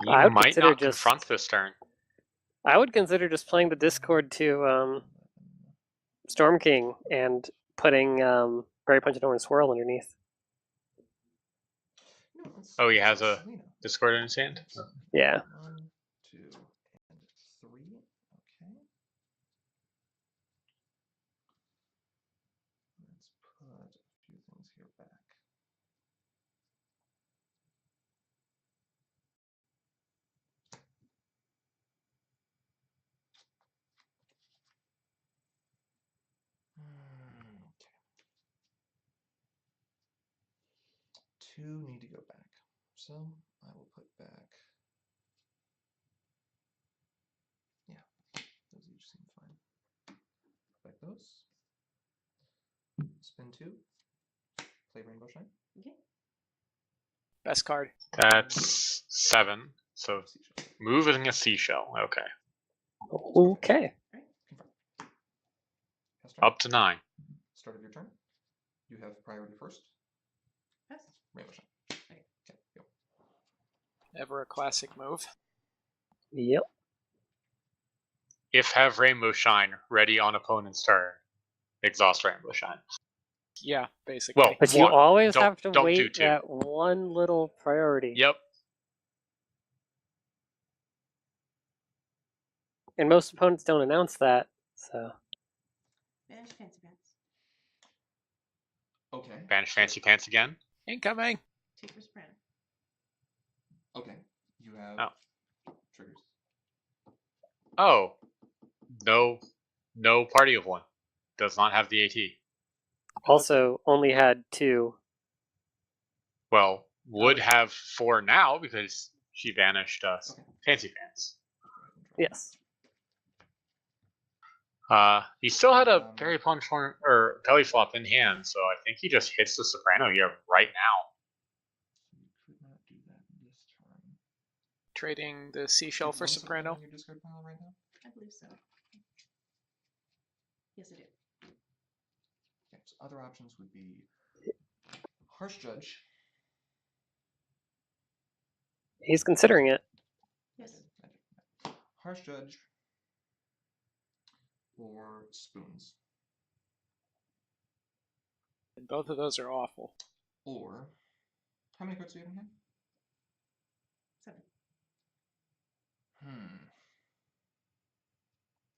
He I would might consider not just- confront this turn. I would consider just playing the Discord to Storm King and putting Berry Punch and Orange Swirl underneath. No, let's- Oh, he let's has do a Selena. Discord in his hand? Yeah. 1, 2, and 3. Okay. Let's put a few things here back. Okay. 2 need to go back. So I will put back. Yeah, those each seem fine. Back those. Spin 2. Play Rainbow Shine. Okay. Best card. That's 7. So Seashell. moving a seashell. Okay. Okay. Right. Confirm. Pass turn. Up to 9. Start of your turn. You have priority first. Pass. Rainbow Shine. Okay, go. Ever a classic move. Yep. If have Rainbow Shine ready on opponent's turn, exhaust Rainbow Shine. Yeah, basically. Well, But you one. always Don't- have to don't do wait 2. that one little priority. Yep. And most opponents don't announce that, so. Banish fancy pants. Okay. Banish Fancy Pants again. Incoming. Take for soprano. Okay. You have Oh. triggers. Oh. No party of 1. Does not have the AT. Also, only had 2. Well, would have 4 now because she banished Okay. Fancy Pants. Go ahead and draw. Yes. He still had a Berry Punch or belly flop in hand, so I think he just hits the Soprano here right now. So you could not do that this turn. Trading the Do seashell you for own soprano. on your discard pile right now? I believe so. Yes, I do. Okay, so other options would be Harsh Judge. He's considering it. Yes. Harsh Judge or Spoons. And both of those are awful. Or, how many cards do you have in hand? 7.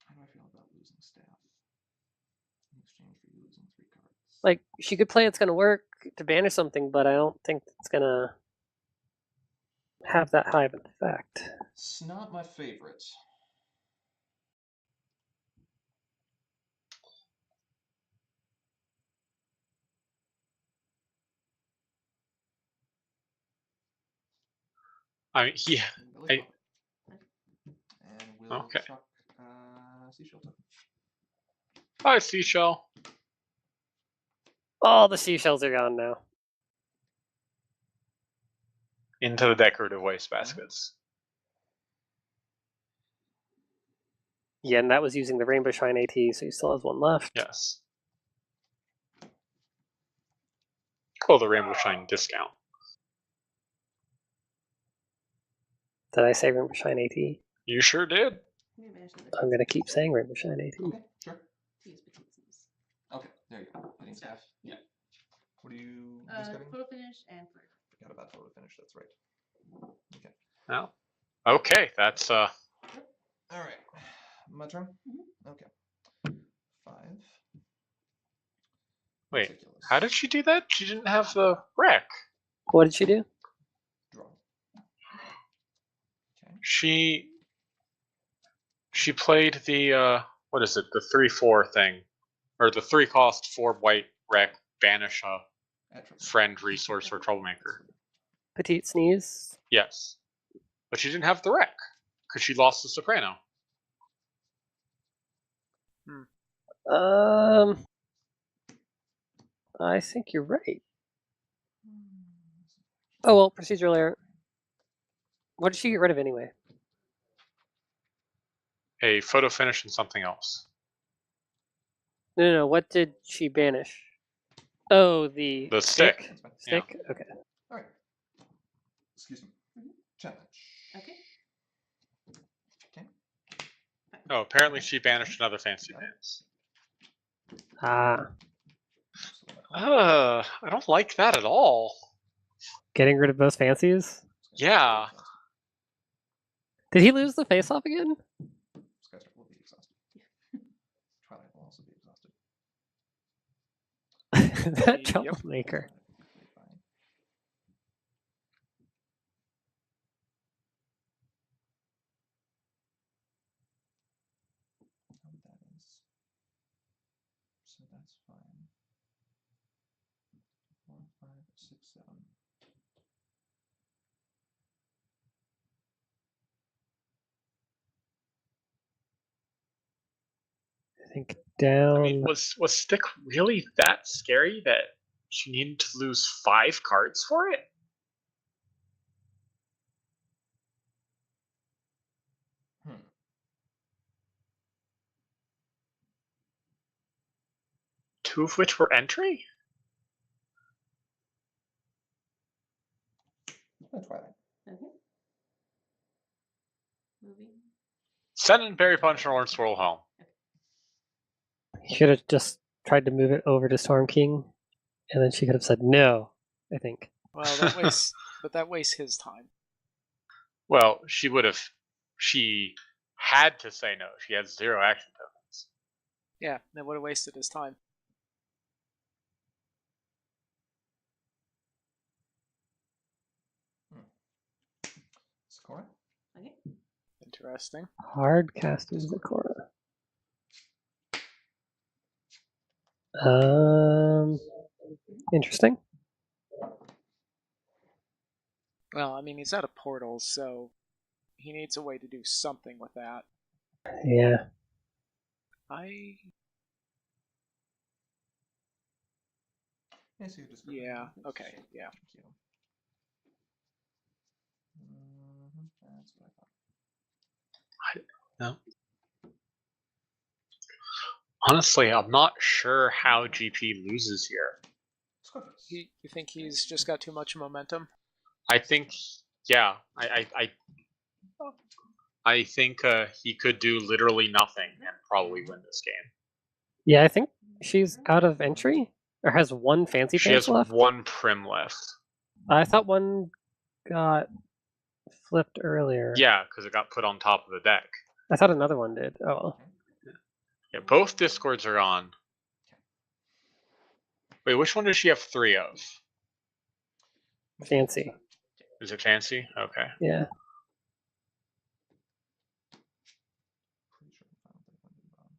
How do I feel about losing staff in exchange for you losing 3 cards? Like, she could play It's Gonna Work to banish something, but I don't think it's gonna have that high of an effect. It's not my favorite. I mean, Belly I- flop. will Okay. chuck Seashell token. Hi, Seashell. All the seashells are gone now. Into the decorative waste baskets. Yeah, and that was using the Rainbow Shrine AT, so he still has one left. Yes. Call the Rainbow Shine discount. Did I say Rainbow Shine AT? You sure did. I'm gonna keep saying Rainbow Shine AT. Okay, sure. Okay, there you go. Petting staff. Yeah. What are you discarding? Photo finish and flare. Forgot about photo finish. That's right. Okay. Well, okay, that's All right. My turn. Okay. 5. Wait, Meticulous. how did she do that? She didn't have the wreck. What did she do? Draw. Okay. She played the what is it? The 3/4 thing, or the 3-cost 4 white wreck. Banish a Attribute. friend, resource, or troublemaker. Petite Sneeze. Yes, but she didn't have the wreck because she lost the soprano. I think you're right. Oh well, procedural error. What did she get rid of anyway? A photo finish and something else. No. What did she banish? Oh, the stick. That's fine. Stick. Okay. All right. Excuse me. Challenge. Okay. Okay. Oh, apparently she banished another fancy dance. Ah, I don't like that at all. getting rid of both fancies. Yeah. Did he lose the face off again? Skystrike will be exhausted. Twilight will also be exhausted. That Yep. troublemaker. That is. So that's fine. 4, 5, 6, 7. I think down. I mean, was Stick really that scary that she needed to lose 5 cards for it? Hmm. Two of which were entry? Twilight. Okay. Moving. Send in Berry Punch and Orange Swirl home. He should have just tried to move it over to Storm King, and then she could have said no. I think. Well, that wastes, but that wastes his time. Well, she would have. She had to say no. She had 0 action tokens. Yeah, that would have wasted his time. Sakura. Okay. Interesting. Hard casting Zakora. Interesting. Well, I mean, he's out of portals, so he needs a way to do something with that. Yeah. Yes, you just Yeah, okay, yeah. Thank you. That's what I thought. No. Honestly, I'm not sure how GP loses here. Scorpius. You think he's just got too much momentum? I think, yeah, I think he could do literally nothing and probably win this game. Yeah, I think she's out of entry or has one fancy She pants has left. 1 prim left. I thought one got flipped earlier. Yeah, because it got put on top of the deck. I thought another one did. Oh well. Yeah, both discords are on. Wait, which one does she have 3 of? Fancy. Is it fancy? Okay. Yeah. Pretty sure I don't think one did bomb.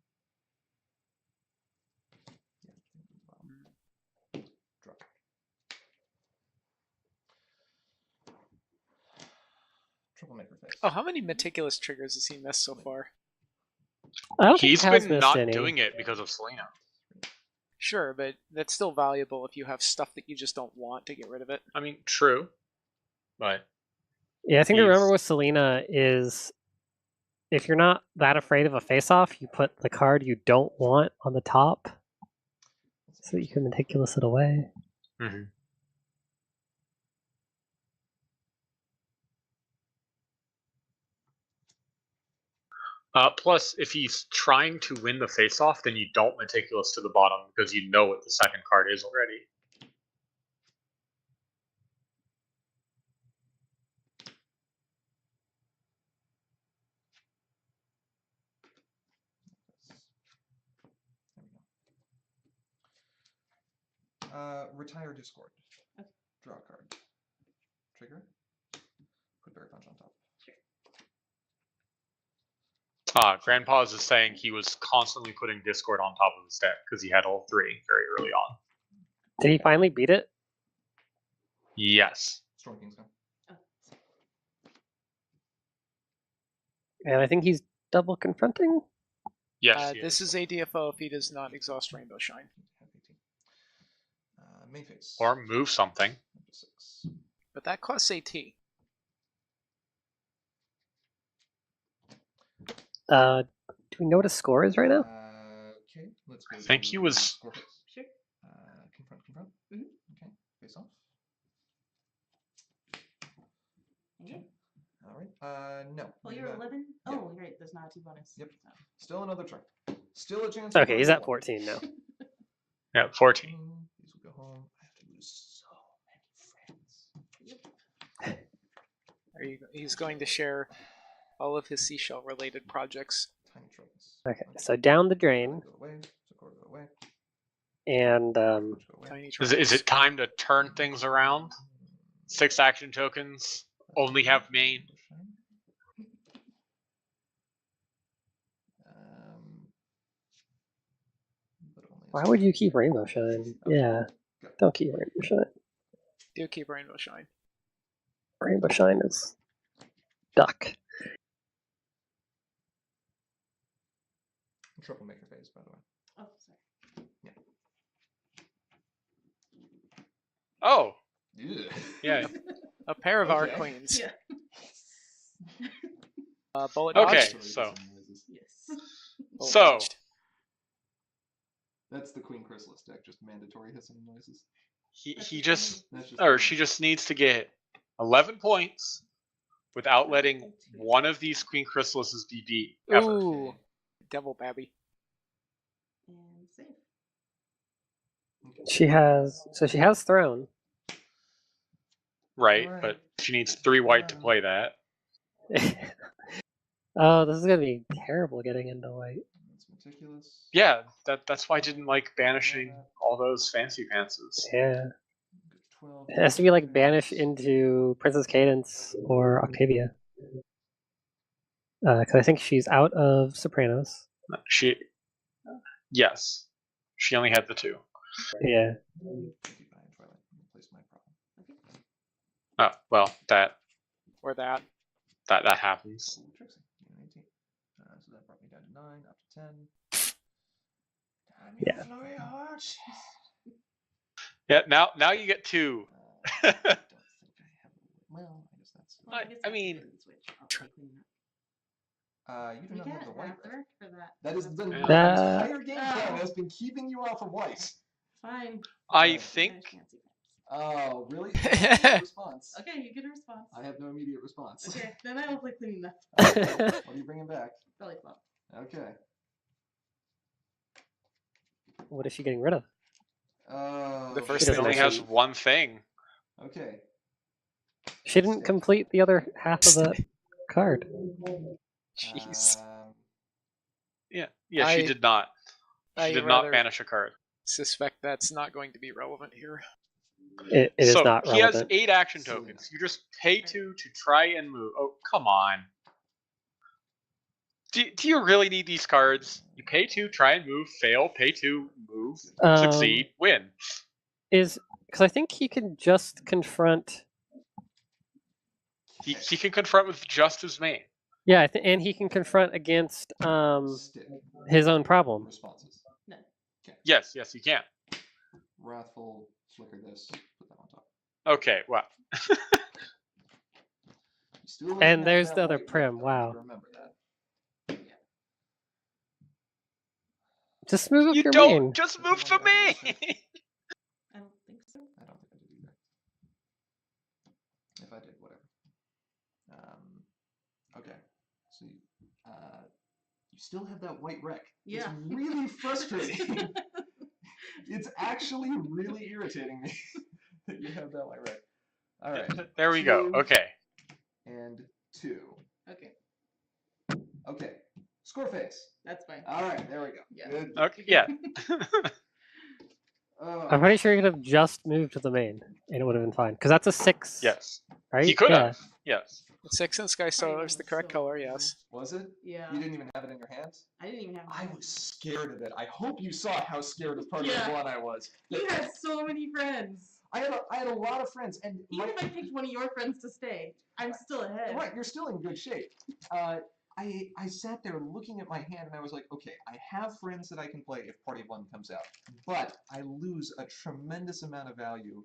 Yeah, I think it did bomb. Drop. Troublemaker phase. Oh, how many meticulous triggers has he missed so far? I don't think He's he has been missed not any. doing it because of Selena. Sure, but that's still valuable if you have stuff that you just don't want to get rid of it. I mean, true, but Yeah, I think to remember He's- with Selena is if you're not that afraid of a face-off, you put the card you don't want on the top so that you can meticulous it away. mhm. Plus, if he's trying to win the face-off, then you don't meticulous to the bottom because you know what the second card is already. Retire Discord. Draw a card. Trigger. Put Berry Punch on top. Grandpa's is saying he was constantly putting Discord on top of his deck because he had all three very early on. Did he finally beat it? Yes. Storm King's go. And I think he's double confronting. Yes. This is ADFO if he does not exhaust Rainbow Shine. Main phase. Or move something. Up to 6. But that costs AT. Do we know what his score is right now? Okay, let's go. I think to he was- score phase. Sure. Confront. Mhm. Okay, face off. All right. No. Well, you you're got- 11? yeah. Oh, you're right. There's not a 2 bonus. Yep. So. Still another turn. Still a chance. Okay, he's at 14 now. Yeah, 14. These will go home. I have to lose so many friends. He's going to share all of his seashell-related projects. Tiny troubles. Okay, so down the drain, Go away. Go away. and Go away. Tiny Is it time to turn things around? 6 action tokens. Only have main. why would you keep Rainbow Shine? Yeah, don't keep Rainbow Shine. Do keep Rainbow Shine. Rainbow Shine is duck. Troublemaker phase, by the way. Oh, sorry. Oh, Yeah. yeah. A pair of our Okay. queens. Yeah. Bullet Okay. dodged. so- Yes. Bullet So- dodged. That's the Queen Chrysalis deck, just mandatory hissing noises. He just That's just or she just needs to get 11 points without letting one of these Queen Chrysalises be beat ever. Ooh, Devil Babby. And save. She has Throne. Right, Alright. but she needs 3 white to play that. Oh, this is gonna be terrible getting into white. That's meticulous. Yeah, that's why I didn't like banishing all those fancy pantses. Yeah, 12. it has to be like banish into Princess Cadence or Octavia. Because I think she's out of Sopranos. Yes, she only had the 2. Yeah. Replace my problem. Oh well, that Or that. happens. Ooh, Trixie. 18. So that brought me down to 9, up to 10. Damn you, Yeah. Flurry Heart. Yeah, now you get 2. I don't think I have. Well, I guess that's. Well, I guess that's mean- a good switch. I'll take clean up. You do We not got have the white. after for that. That is the Yeah. entire game plan has been keeping you off of white. Fine. I Alright. think Finish fancy pants. Oh, really? No response. Okay, you get a response. I have no immediate response. Okay, then I will play cleaning up. What are you bringing back? Belly flop. Okay. What is she getting rid of? Oh. The first she doesn't only actually- has one thing. Okay. She didn't complete the other half of the card. Jeez. Yeah, I- she did not. I She did not rather banish a card. suspect that's not going to be relevant here. It is So not he has relevant. 8 action Selena. tokens. You just pay 2 to try and move. Oh, come on. Do you really need these cards? You pay 2, try and move, fail, pay 2, move, succeed, win. Is because I think he can just confront He can confront with just his main. Yeah, and he can confront against Stick. his own problem. Responses. Yes, he can. Wrathful, flicker this, put that on top. Okay, well, You still don't And have there's that the other white prim, red, though, you have wow. to remember that. Just move up you your don't main. just move for me. I don't think so. I don't think I did either. If I did, whatever. Okay. So you still have that white wreck. Yeah. It's really frustrating. It's actually really irritating me that you have that white wreck. All right. There we go. 2 Okay. and 2. Okay, Okay. Score face. that's fine. All right. There we go. Yeah. Good. Okay. Yeah. I'm pretty sure you could have just moved to the main, and it would have been fine. Because that's a 6, Yes. right? He could Yeah. have. Yes. The 6 in Sky Solar is the correct color, yes. Was it? Yeah. You didn't even have it in your hands? I didn't even have. I was scared of it. I hope you saw how scared of part Yeah. of one I was. You had so many friends. I had a lot of friends, and Even if I picked one of your friends to stay, I'm still ahead. right, you're still in good shape. I sat there looking at my hand, and I was like, okay, I have friends that I can play if Party of One comes out, but I lose a tremendous amount of value,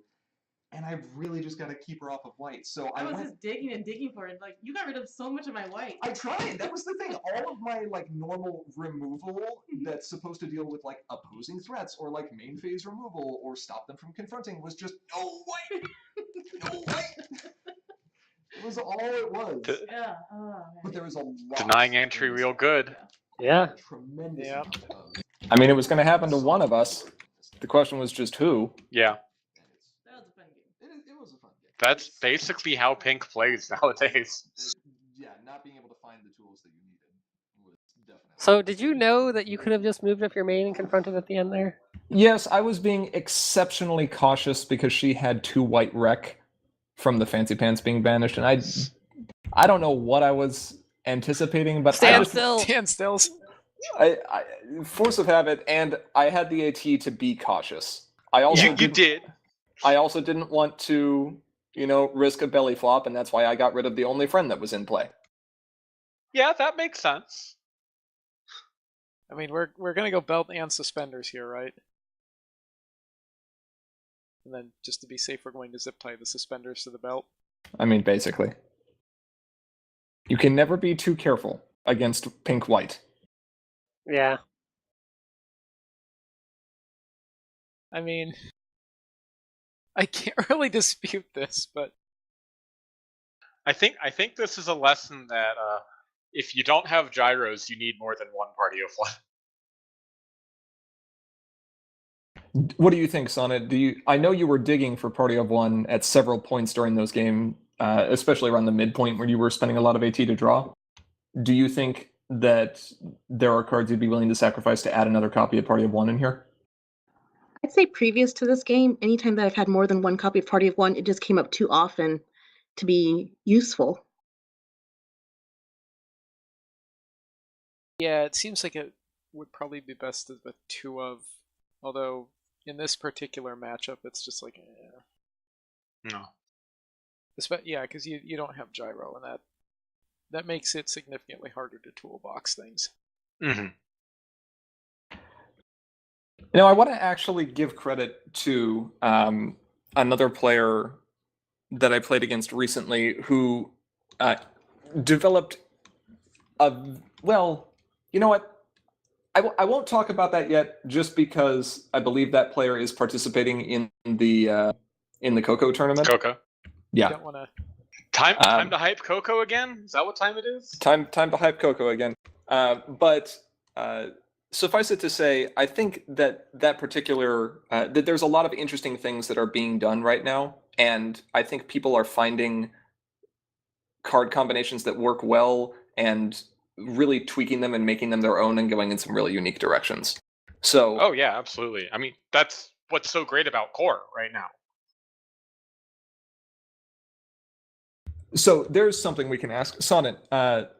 and I've really just got to keep her off of white. So I was just digging and digging for it. Like, you got rid of so much of my white. I tried. That was the thing. All of my like normal removal that's supposed to deal with like opposing threats or like main phase removal or stop them from confronting was just no white, no white. It was all it was. Yeah. Oh, man. But there was a lot. Denying entry real good. Yeah. A tremendous. Yep. amount of- I mean, it was going to happen to one of us. The question was just who. Yeah. That was a fun game. It was a fun game. That's basically how Pink plays nowadays. Yeah, not being able to find the tools that you needed was definitely. So did you know that you could have just moved up your main and confronted at the end there? Yes, I was being exceptionally cautious because she had 2 white wreck from the fancy pants being banished, and I don't know what I was anticipating, but Stand still. Stand stills. I force of habit, and I had the AT to be cautious. I also You did. I also didn't want to, risk a belly flop, and that's why I got rid of the only friend that was in play. Yeah, that makes sense. I mean, we're gonna go belt and suspenders here, right? And then, just to be safe, we're going to zip tie the suspenders to the belt. I mean, basically. You can never be too careful against pink-white. Yeah. I mean, I can't really dispute this, but I think this is a lesson that if you don't have gyros, you need more than one Party of One. What do you think, Sonnet? I know you were digging for Party of One at several points during those games, especially around the midpoint where you were spending a lot of AT to draw. Do you think that there are cards you'd be willing to sacrifice to add another copy of Party of One in here? I'd say previous to this game, anytime that I've had more than one copy of Party of One, it just came up too often to be useful. yeah, it seems like it would probably be best with 2 of. Although in this particular matchup, it's just like, No. yeah, because you don't have gyro, and that makes it significantly harder to toolbox things. Mm-hmm. I want to actually give credit to another player that I played against recently who developed well, you know what? I won't talk about that yet, just because I believe that player is participating in the Coco tournament. Coco. You Yeah, don't want to. Time to hype Coco again? Is that what time it is? time to hype Coco again. But suffice it to say, I think that particular that there's a lot of interesting things that are being done right now, and I think people are finding card combinations that work well and really tweaking them and making them their own and going in some really unique directions. So, Oh yeah, absolutely. I mean, that's what's so great about Core right now. so there's something we can ask Sonnet.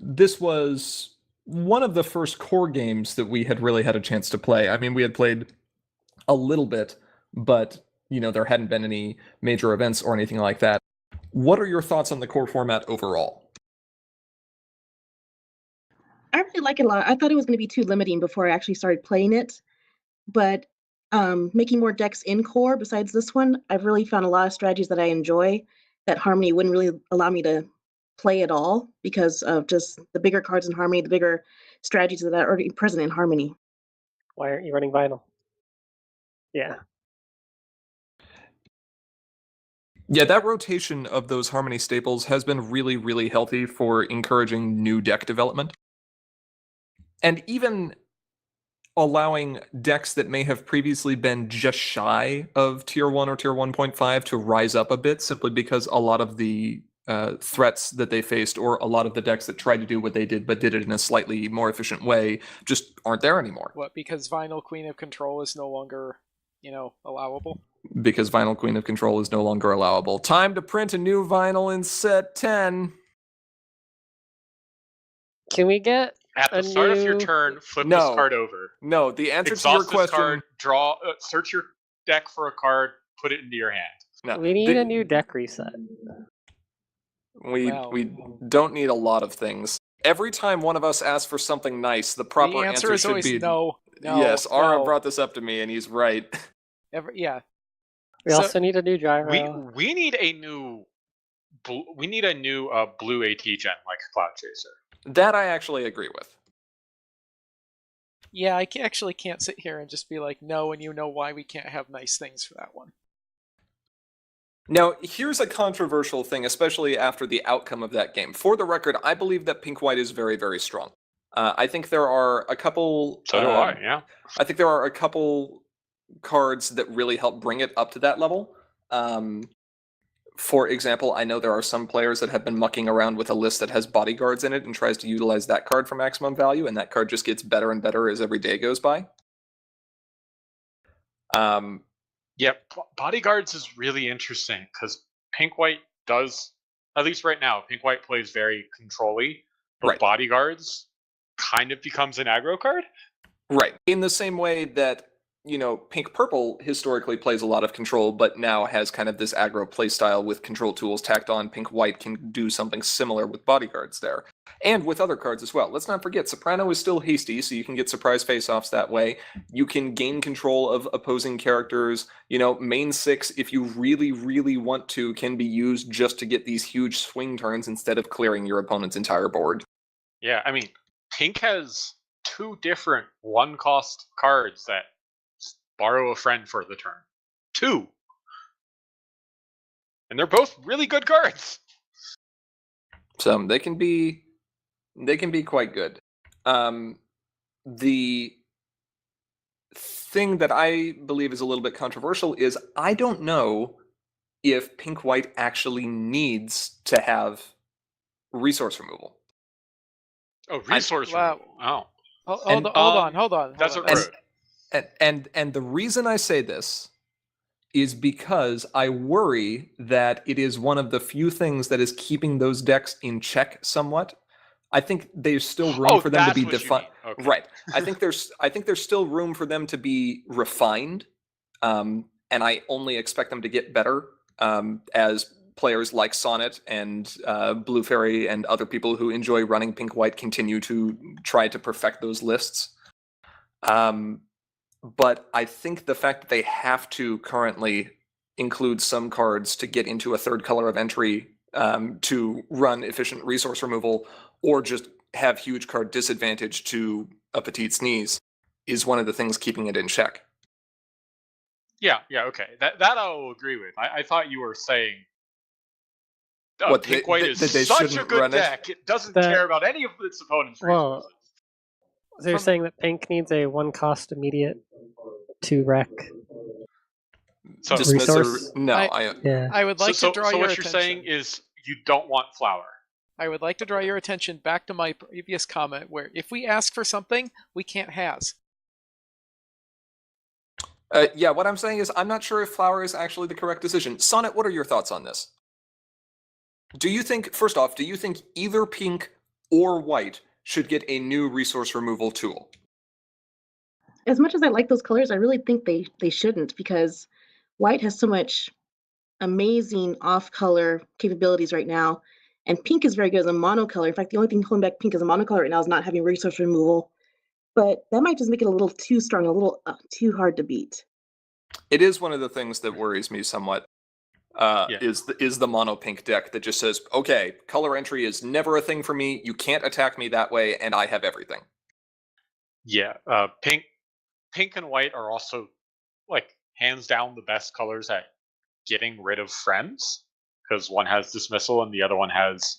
This was one of the first core games that we had really had a chance to play. I mean, we had played a little bit, but there hadn't been any major events or anything like that. What are your thoughts on the core format overall? I really like it a lot. I thought it was going to be too limiting before I actually started playing it, but making more decks in core besides this one, I've really found a lot of strategies that I enjoy that Harmony wouldn't really allow me to play at all because of just the bigger cards in Harmony, the bigger strategies that are already present in Harmony. Why aren't you running vinyl? Yeah. Yeah, that rotation of those Harmony staples has been really, really healthy for encouraging new deck development. And even allowing decks that may have previously been just shy of Tier 1 or Tier 1.5 to rise up a bit simply because a lot of the threats that they faced, or a lot of the decks that tried to do what they did but did it in a slightly more efficient way, just aren't there anymore. What, because Vinyl Queen of Control is no longer, allowable? Because Vinyl Queen of Control is no longer allowable. Time to print a new vinyl in set 10. Can we get At the a start of your new- turn, flip No. this card over. No, the answer to Exhaust your this question... card, draw, search your deck for a card, put it into your hand. No, We need a new deck reset. We Well- we don't need a lot of things. Every time one of us asks for something nice, the proper The answer is should always be no. yes. Ara no. brought this up to me, and he's right. Yeah. We So- also need a new gyro. We need a new blue AT gen like Cloud Chaser. That I actually agree with. Yeah, I actually can't sit here and just be like, no, and you know why we can't have nice things for that one. Now, here's a controversial thing, especially after the outcome of that game. For the record, I believe that Pink-White is very, very strong. I think there are a couple... So do I, yeah. I think there are a couple cards that really help bring it up to that level. For example, I know there are some players that have been mucking around with a list that has bodyguards in it and tries to utilize that card for maximum value, and that card just gets better and better as every day goes by. Yeah, Bodyguards is really interesting because Pink-White does, at least right now, Pink-White plays very control-y, but Right. Bodyguards kind of becomes an aggro card. Right. In the same way that, Pink-Purple historically plays a lot of control, but now has kind of this aggro playstyle with control tools tacked on. Pink-White can do something similar with bodyguards there. And with other cards as well. Let's not forget, Soprano is still hasty, so you can get surprise face-offs that way. You can gain control of opposing characters. Main 6, if you really, really want to, can be used just to get these huge swing turns instead of clearing your opponent's entire board. Yeah, I mean, Pink has 2 different 1-cost cards that borrow a friend for the turn. 2! And they're both really good cards! So they can be quite good. The thing that I believe is a little bit controversial is I don't know if Pink-White actually needs to have resource removal. Oh, resource Wow. removal. Oh. Hold on. Desert And- Road. And the reason I say this is because I worry that it is one of the few things that is keeping those decks in check somewhat. I think there's still room for them to that's be what you defined. mean. Okay. Right. I think there's still room for them to be refined, and I only expect them to get better as players like Sonnet and Blue Fairy and other people who enjoy running Pink-White continue to try to perfect those lists. But I think the fact that they have to currently include some cards to get into a third color of entry to run efficient resource removal, or just have huge card disadvantage to a Petite Sneeze, is one of the things keeping it in check. Yeah, okay. That I'll agree with. I thought you were saying What, Pink-White that is they such a shouldn't good run it? deck. It doesn't That- care about any of its opponent's Well, resources. So you're saying that Pink needs a 1-cost immediate 2 wreck? So, Dismiss Resource? no, Yeah. I would like to draw so your what you're attention. saying is you don't want Flower. I would like to draw your attention back to my previous comment where if we ask for something, we can't has. yeah. What I'm saying is I'm not sure if Flower is actually the correct decision. Sonnet, what are your thoughts on this? First off, do you think either Pink or White should get a new resource removal tool? As much as I like those colors, I really think they shouldn't, because White has so much amazing off-color capabilities right now, and pink is very good as a monocolor. In fact, the only thing holding back pink as a monocolor right now is not having resource removal. But that might just make it a little too strong, a little too hard to beat. It is one of the things that worries me somewhat. Is the mono pink deck that just says, okay, color entry is never a thing for me. You can't attack me that way, and I have everything. Yeah, pink and white are also like hands down the best colors at getting rid of friends, because one has dismissal and the other one has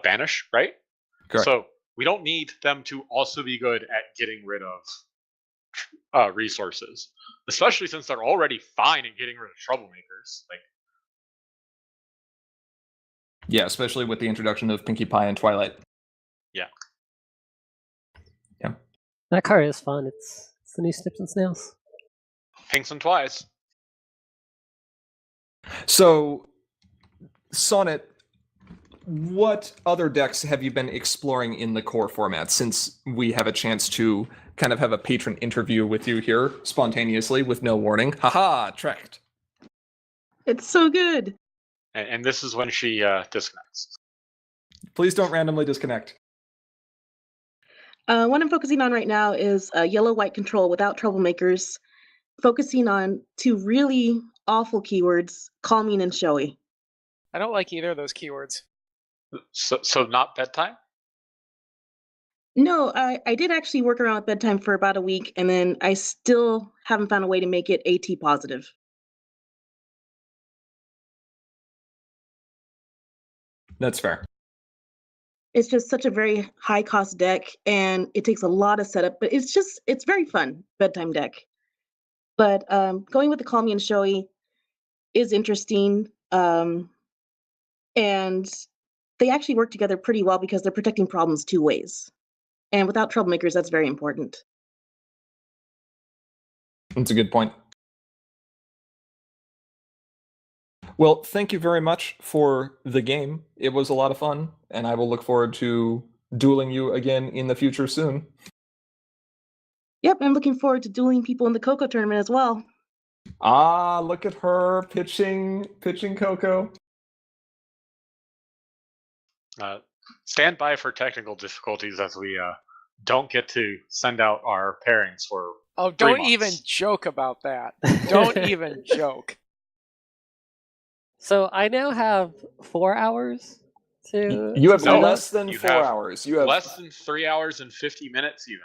banish, right? Correct. So we don't need them to also be good at getting rid of resources, especially since they're already fine at getting rid of troublemakers. Like, Yeah, especially with the introduction of Pinkie Pie and Twilight. yeah. That card is fun. It's the new Snips and Snails. Pinks and Twice. So, Sonnet, what other decks have you been exploring in the core format since we have a chance to kind of have a patron interview with you here spontaneously with no warning? Haha, tracked. It's so good. And this is when she disconnects. Please don't randomly disconnect. What I'm focusing on right now is yellow-white control without troublemakers, focusing on two really awful keywords, calming and showy. I don't like either of those keywords. So not bedtime? No, I did actually work around with bedtime for about a week, and then I still haven't found a way to make it AT positive. That's fair. It's just such a very high cost deck, and it takes a lot of setup, but it's very fun bedtime deck. But going with the Call Me and Showy is interesting, and they actually work together pretty well because they're protecting problems two ways. And without troublemakers, that's very important. That's a good point. Well, thank you very much for the game. It was a lot of fun, and I will look forward to dueling you again in the future soon. Yep, I'm looking forward to dueling people in the Coco tournament as well. Ah, look at her pitching Coco. Stand by for technical difficulties as we don't get to send out our pairings for Oh, 3 don't months. even joke about that. Don't even joke. So I now have 4 hours to. You have to sign up? less than You 4 have hours. You have less than 3 hours and 50 minutes even.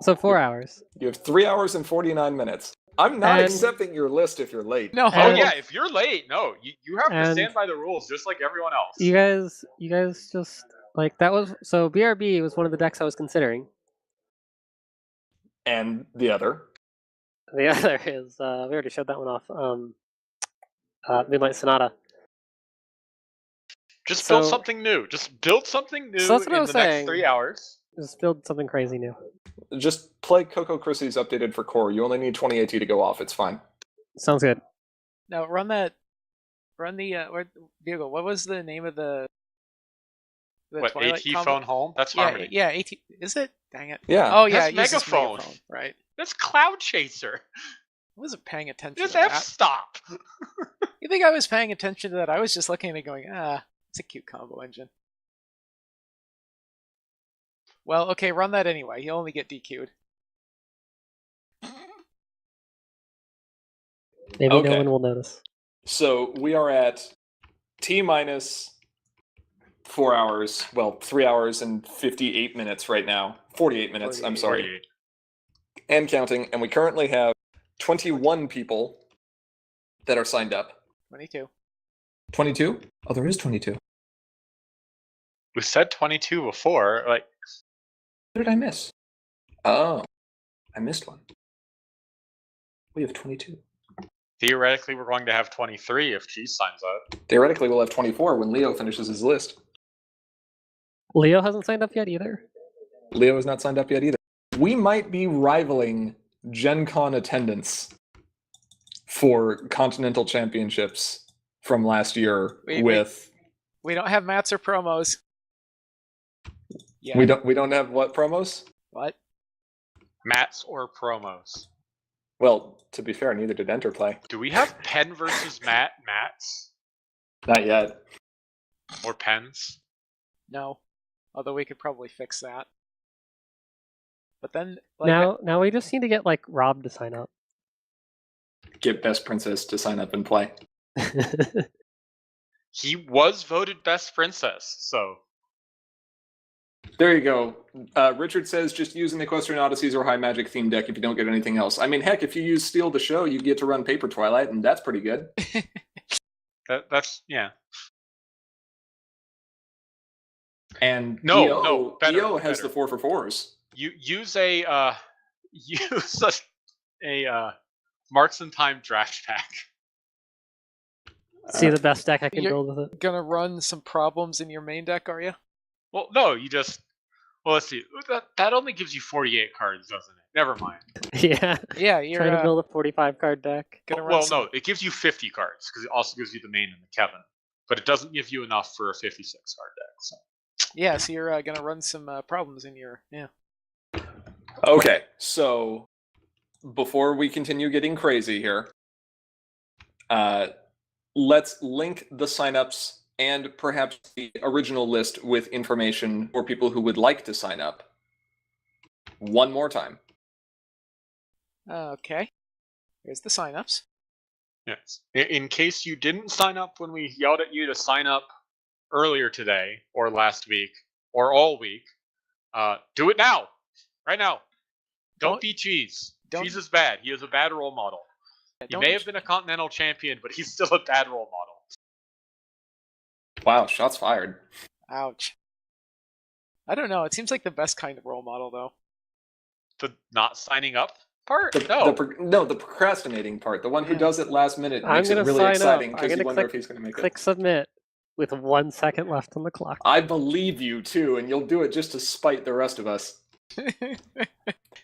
So 4 hours. You have 3 hours and 49 minutes. I'm not And- accepting your list if you're late. No. Oh And- yeah, if you're late, no, you have to And- stand by the rules just like everyone else. You guys just like that was so BRB was one of the decks I was considering. And the other. The other is we already showed that one off. Moonlight Sonata. Just build so- something new. Just build something new So that's what I in was the next saying. 3 hours. Just build something crazy new. Just play Coco Chrissy's updated for core. You only need 20 AT to go off. It's fine. Sounds good. Now run the Diego. What was the name of the What, Twilight AT combo? phone home? That's Yeah, Harmony. yeah. AT. Is it? Dang it. Yeah. Oh yeah, That's it uses Megaphone. right? That's Cloud Chaser. I wasn't paying attention Just to that. f-stop. You think I was paying attention to that? I was just looking at it going, it's a cute combo engine. Well, okay, run that anyway. You'll only get DQ'd. Maybe Okay. no one will notice. So we are at T minus 4 hours. Well, 3 hours and 58 minutes right now. 48 minutes, I'm 48. sorry. 48. And counting. And we currently have 21 people that are signed up. 22. 22? Oh, there is 22. We said 22 before. Like, What did I miss? Oh, I missed one. We have 22. theoretically, we're going to have 23 if Cheese signs up. Theoretically, we'll have 24 when Leo finishes his list. Leo hasn't signed up yet either. Leo is not signed up yet either. We might be rivaling Gen Con attendance for Continental Championships from last year Wait. with... We don't have mats or promos. Yeah. We don't have what promos? What? Mats or promos? Well, to be fair, neither did Enterplay. Do we have pen versus mats Not yet. or pens? No. Although we could probably fix that. But then, like, now we just need to get like Rob to sign up. Get Best Princess to sign up and play. He was voted best princess, so There you go. Richard says just use an Equestrian Odysseys or High Magic theme deck if you don't get anything else. I mean, heck, if you use Steal the Show, you get to run Paper Twilight, and that's pretty good. that's yeah. And No, EO, no, better, EO has better. the 4/4s. You use a Marks and Time draft pack. See the best deck I can You're- build with it. gonna run some problems in your main deck, are you? Well, no, you just. Well, let's see. That only gives you 48 cards, doesn't it? Never mind. Yeah, Yeah, you're trying to build a 45 card deck. gonna run Well, some... no, it gives you 50 cards because it also gives you the main and the Kevin, but it doesn't give you enough for a 56 card deck. So. Yeah, so you're gonna run some problems in your... Yeah. Okay, so before we continue getting crazy here, let's link the signups and perhaps the original list with information for people who would like to sign up one more time. Okay. Here's the signups. Yes. In case you didn't sign up when we yelled at you to sign up earlier today, or last week, or all week, do it now. Right now. Don't be Cheese. Cheese is bad. He is a bad role model. He may have been a continental champion, but he's still a bad role model. Wow, shots fired. Ouch. I don't know. It seems like the best kind of role model, though. The not signing up part? The procrastinating part. The one who does it last minute I'm makes it gonna really sign exciting up. because I'm you gonna wonder if click- he's going to make Click it. submit with 1 second left on the clock. I believe you too, and you'll do it just to spite the rest of us.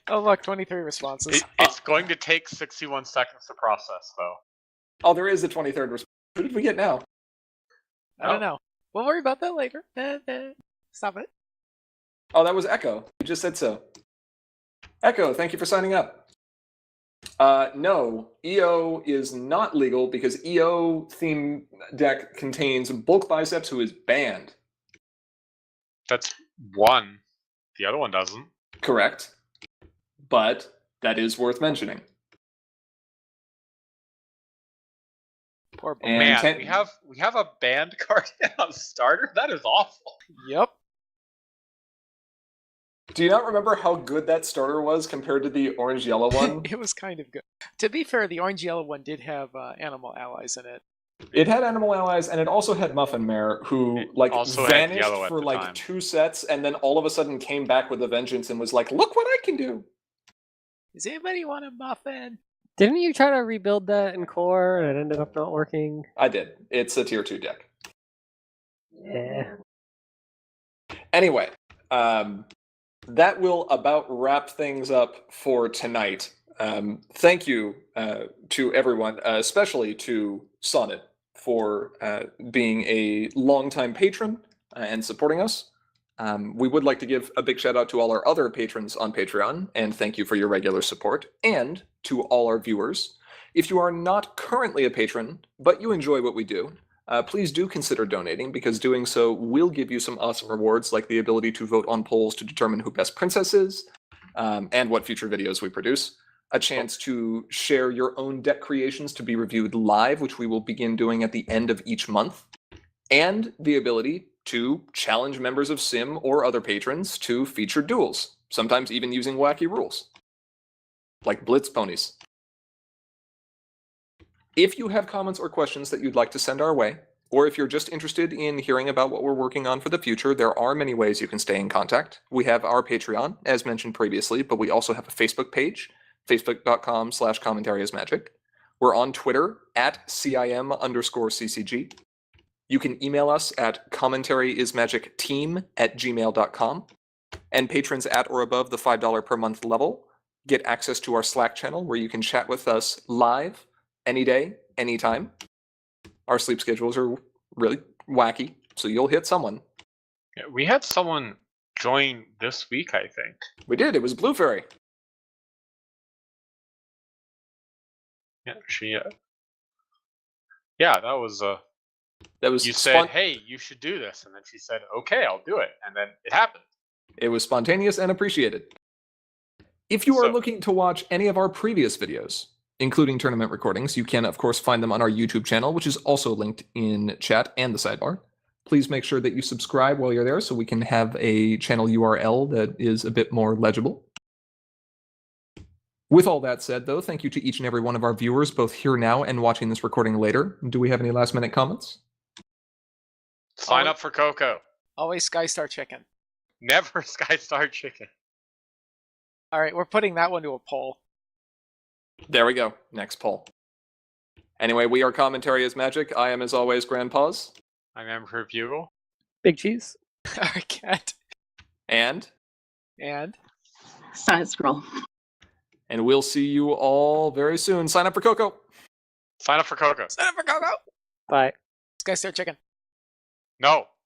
Oh, look, 23 responses. It's going to take 61 seconds to process, though. Oh, there is a 23rd response. Who did we get now? I don't know. We'll worry about that later. Stop it. Oh, that was Echo. You just said so. Echo, thank you for signing up. No, EO is not legal because EO theme deck contains Bulk Biceps, who is banned. That's one. The other one doesn't. Correct. But that is worth mentioning. Poor boy. And Man, we have a banned card and a starter? That is awful. Yep. Do you not remember how good that starter was compared to the orange-yellow one? It was kind of good. To be fair, the orange-yellow one did have animal allies in it. It had Animal Allies, and it also had Muffin Mare, who It like also had vanished yellow at for the like time. 2 sets, and then all of a sudden came back with a vengeance and was like, "Look what I can do!" Does anybody want a muffin? Didn't you try to rebuild that in core and it ended up not working? I did. It's a tier 2 deck. Yeah. Anyway, that will about wrap things up for tonight. Thank you to everyone, especially to Sonnet, for being a longtime patron and supporting us. We would like to give a big shout out to all our other patrons on Patreon, and thank you for your regular support, and to all our viewers. If you are not currently a patron, but you enjoy what we do, please do consider donating, because doing so will give you some awesome rewards, like the ability to vote on polls to determine who Best Princess is, and what future videos we produce. A chance to share your own deck creations to be reviewed live, which we will begin doing at the end of each month, and the ability to challenge members of Sim or other patrons to feature duels, sometimes even using wacky rules, like Blitz ponies. If you have comments or questions that you'd like to send our way, or if you're just interested in hearing about what we're working on for the future, there are many ways you can stay in contact. We have our Patreon, as mentioned previously, but we also have a Facebook page, facebook.com/commentaryismagic. We're on Twitter @CIM_CCG. You can email us at commentaryismagicteam@gmail.com. And patrons at or above the $5 per month level get access to our Slack channel, where you can chat with us live, any day, anytime. Our sleep schedules are really wacky, so you'll hit someone. Yeah, we had someone join this week, I think. We did. It was Blue Fairy. Yeah, she. Yeah, that was. That was You said, "Hey, you should do this," and then she said, "Okay, I'll do it," and then it happened. It was spontaneous and appreciated. If you are So- looking to watch any of our previous videos, including tournament recordings, you can, of course, find them on our YouTube channel, which is also linked in chat and the sidebar. Please make sure that you subscribe while you're there so we can have a channel URL that is a bit more legible. With all that said, though, thank you to each and every one of our viewers, both here now and watching this recording later. Do we have any last-minute comments? Sign up for Coco. Always Sky Star Chicken. Never Sky Star Chicken. All right, we're putting that one to a poll. There we go. Next poll. Anyway, we are Commentary is Magic. I am, as always, Grandpaws. I'm Emperor Bugle. Big cheese. Arquette. And SonnetScroll. we'll see you all very soon. Sign up for Coco. Sign up for Coco. Sign up for Coco. Bye. Sky Star Chicken. No.